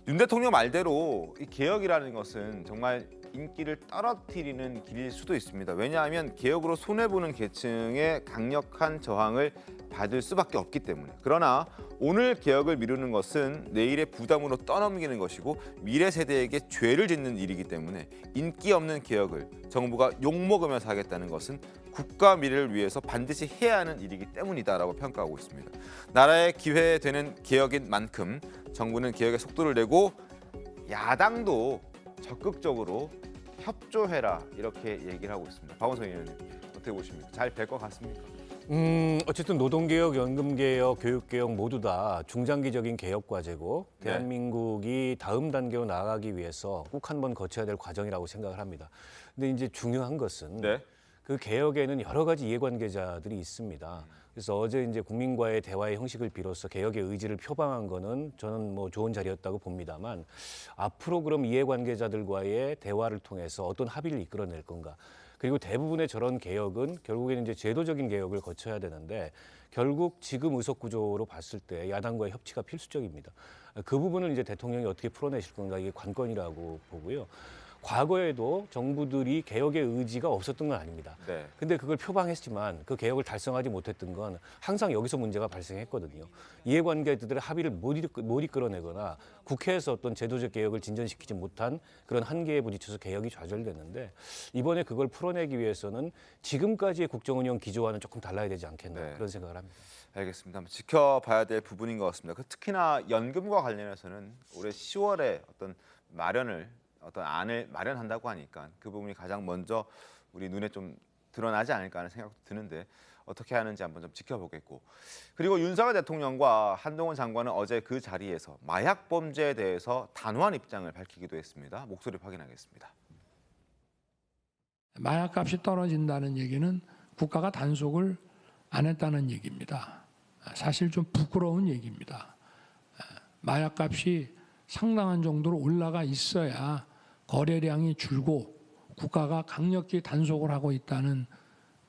A: 윤 대통령 말대로 이 개혁이라는 것은 정말 인기를 떨어뜨리는 길일 수도 있습니다. 왜냐하면 개혁으로 손해보는 계층의 강력한 저항을 받을 수밖에 없기 때문에. 그러나 오늘 개혁을 미루는 것은 내일의 부담으로 떠넘기는 것이고 미래 세대에게 죄를 짓는 일이기 때문에 인기 없는 개혁을 정부가 욕먹으면서 하겠다는 것은 국가 미래를 위해서 반드시 해야 하는 일이기 때문이다라고 평가하고 있습니다. 나라의 기회되는 개혁인 만큼 정부는 개혁의 속도를 내고 야당도 적극적으로 협조해라 이렇게 얘기를 하고 있습니다. 박원석 의원님 어떻게 보십니까? 잘 될 것 같습니까?
K: 어쨌든 노동개혁, 연금개혁, 교육개혁 모두 다 중장기적인 개혁 과제고 대한민국이 다음 단계로 나아가기 위해서 꼭 한번 거쳐야 될 과정이라고 생각을 합니다. 근데 이제 중요한 것은 그 개혁에는 여러 가지 이해관계자들이 있습니다. 그래서 어제 이제 국민과의 대화의 형식을 비로소 개혁의 의지를 표방한 거는 저는 뭐 좋은 자리였다고 봅니다만 앞으로 그럼 이해관계자들과의 대화를 통해서 어떤 합의를 이끌어낼 건가? 그리고 대부분의 저런 개혁은 결국에는 이제 제도적인 개혁을 거쳐야 되는데 결국 지금 의석 구조로 봤을 때 야당과의 협치가 필수적입니다. 그 부분을 이제 대통령이 어떻게 풀어내실 건가 이게 관건이라고 보고요. 과거에도 정부들이 개혁의 의지가 없었던 건 아닙니다. 근데 그걸 표방했지만 그 개혁을 달성하지 못했던 건 항상 여기서 문제가 발생했거든요. 이해관계자들의 합의를 못 이끌어내거나 국회에서 어떤 제도적 개혁을 진전시키지 못한 그런 한계에 부딪혀서 개혁이 좌절됐는데 이번에 그걸 풀어내기 위해서는 지금까지의 국정운영 기조와는 조금 달라야 되지 않겠나 그런 생각을 합니다.
A: 알겠습니다. 한번 지켜봐야 될 부분인 것 같습니다. 특히나 연금과 관련해서는 올해 10월에 어떤 안을 마련한다고 하니까 그 부분이 가장 먼저 우리 눈에 좀 드러나지 않을까 하는 생각도 드는데 어떻게 하는지 한번 좀 지켜보겠고. 그리고 윤석열 대통령과 한동훈 장관은 어제 그 자리에서 마약 범죄에 대해서 단호한 입장을 밝히기도 했습니다. 목소리 확인하겠습니다.
X: 마약값이 떨어진다는 얘기는 국가가 단속을 안 했다는 얘기입니다. 사실 좀 부끄러운 얘기입니다. 마약값이 상당한 정도로 올라가 있어야 거래량이 줄고 국가가 강력히 단속을 하고 있다는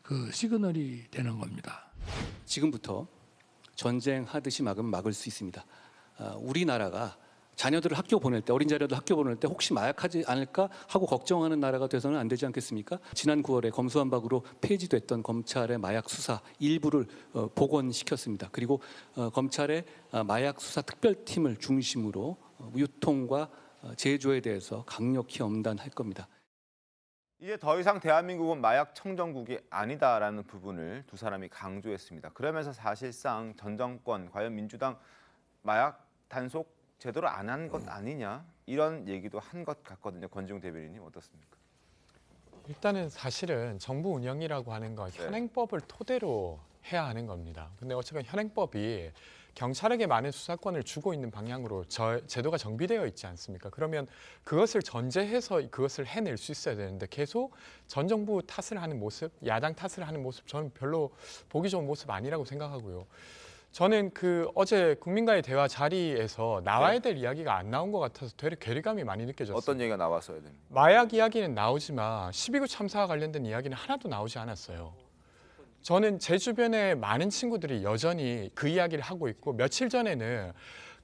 X: 그 시그널이 되는 겁니다.
B: 지금부터 전쟁하듯이 막으면 막을 수 있습니다. 우리나라가 자녀들을 학교 보낼 때, 어린 자녀들 학교 보낼 때 혹시 마약하지 않을까 하고 걱정하는 나라가 돼서는 안 되지 않겠습니까? 지난 9월에 검수완박으로 폐지됐던 검찰의 마약 수사 일부를 복원시켰습니다. 그리고 검찰의 마약 수사 특별팀을 중심으로 유통과 제조에 대해서 강력히 엄단할 겁니다.
A: 이제 더 이상 대한민국은 마약 청정국이 아니다라는 부분을 두 사람이 강조했습니다. 그러면서 사실상 전 정권, 과연 민주당 마약 단속 제대로 안 한 것 아니냐 이런 얘기도 한 것 같거든요. 권지웅 대변인님 어떻습니까?
J: 일단은 사실은 정부 운영이라고 하는 건 현행법을 토대로 해야 하는 겁니다. 근데 어쨌든 현행법이 경찰에게 많은 수사권을 주고 있는 방향으로 제도가 정비되어 있지 않습니까? 그러면 그것을 전제해서 그것을 해낼 수 있어야 되는데 계속 전 정부 탓을 하는 모습, 야당 탓을 하는 모습 저는 별로 보기 좋은 모습 아니라고 생각하고요. 저는 그 어제 국민과의 대화 자리에서 나와야 될 이야기가 안 나온 것 같아서 되려 괴리감이 많이 느껴졌어요.
A: 어떤 얘기가 나왔어야 됩니까?
J: 마약 이야기는 나오지만 12구 참사와 관련된 이야기는 하나도 나오지 않았어요. 저는 제 주변에 많은 친구들이 여전히 그 이야기를 하고 있고 며칠 전에는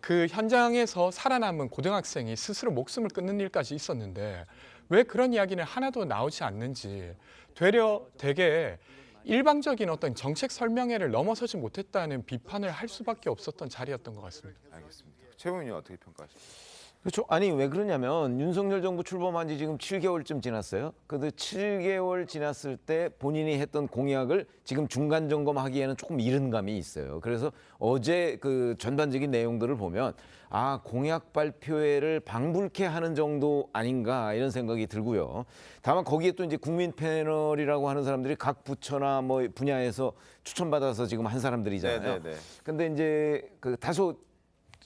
J: 그 현장에서 살아남은 고등학생이 스스로 목숨을 끊는 일까지 있었는데 왜 그런 이야기는 하나도 나오지 않는지 되려 되게 일방적인 어떤 정책 설명회를 넘어서지 못했다는 비판을 할 수밖에 없었던 자리였던 것 같습니다.
A: 알겠습니다. 최 의원님 어떻게 평가하십니까?
G: 그렇죠. 아니 왜 그러냐면 윤석열 정부 출범한 지 지금 7개월쯤 지났어요. 근데 7개월 지났을 때 본인이 했던 공약을 지금 중간 점검하기에는 조금 이른 감이 있어요. 그래서 어제 그 전반적인 내용들을 보면 아 공약 발표회를 방불케 하는 정도 아닌가 이런 생각이 들고요. 다만 거기에 또 이제 국민 패널이라고 하는 사람들이 각 부처나 뭐 분야에서 추천받아서 지금 한 사람들이잖아요. 근데 이제 그 다소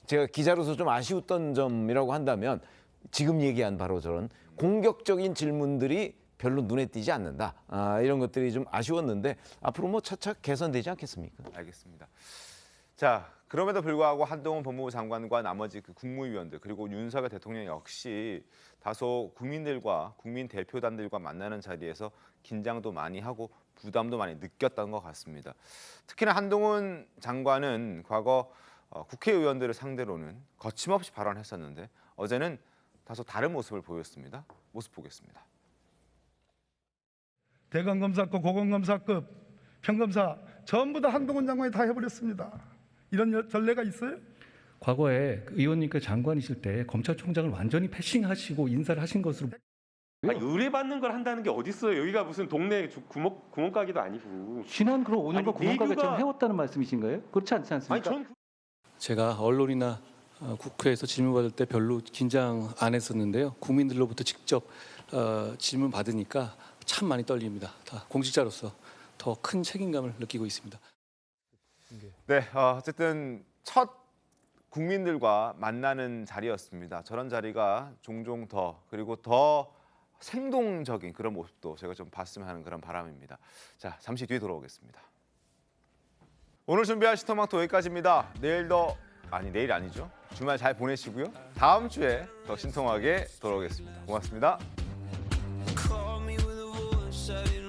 G: 제가 기자로서 좀 아쉬웠던 점이라고 한다면 지금 얘기한 바로 저런 공격적인 질문들이 별로 눈에 띄지 않는다. 이런 것들이 좀 아쉬웠는데 앞으로 뭐 차차 개선되지 않겠습니까?
A: 알겠습니다. 자, 그럼에도 불구하고 한동훈 법무부 장관과 나머지 그 국무위원들 그리고 윤석열 대통령 역시 다소 국민들과 국민 대표단들과 만나는 자리에서 긴장도 많이 하고 부담도 많이 느꼈던 것 같습니다. 특히나 한동훈 장관은 과거 국회의원들을 상대로는 거침없이 발언했었는데 어제는 다소 다른 모습을 보였습니다. 모습 보겠습니다.
L: 대검검사급, 고검검사급
D: 평검사 전부 다 한동훈 장관이 다 해버렸습니다. 이런 전례가 있어요?
L: 과거에 의원님께 장관이실 때 검찰총장을 완전히 패싱하시고 인사를 하신 것으로.
M: 의뢰받는 걸 한다는 게 어디 있어요? 여기가 무슨 동네 구멍가게도 아니고.
L: 지난 그럼 5년간 구멍가게처럼 해왔다는 말씀이신가요? 그렇지 않지 않습니까?
B: 제가 언론이나 국회에서 질문받을 때 별로 긴장 안 했었는데요. 국민들로부터 직접 질문 받으니까 참 많이 떨립니다. 다 공직자로서 더 큰 책임감을 느끼고 있습니다.
A: 네, 어쨌든 첫 국민들과 만나는 자리였습니다. 저런 자리가 종종 더 그리고 더 생동적인 그런 모습도 제가 좀 봤으면 하는 그런 바람입니다. 자, 잠시 뒤에 돌아오겠습니다. 오늘 준비한 시터마토 여기까지입니다. 내일 아니죠. 주말 잘 보내시고요. 다음 주에 더 신통하게 돌아오겠습니다. 고맙습니다.
N: Call me with a voice I didn't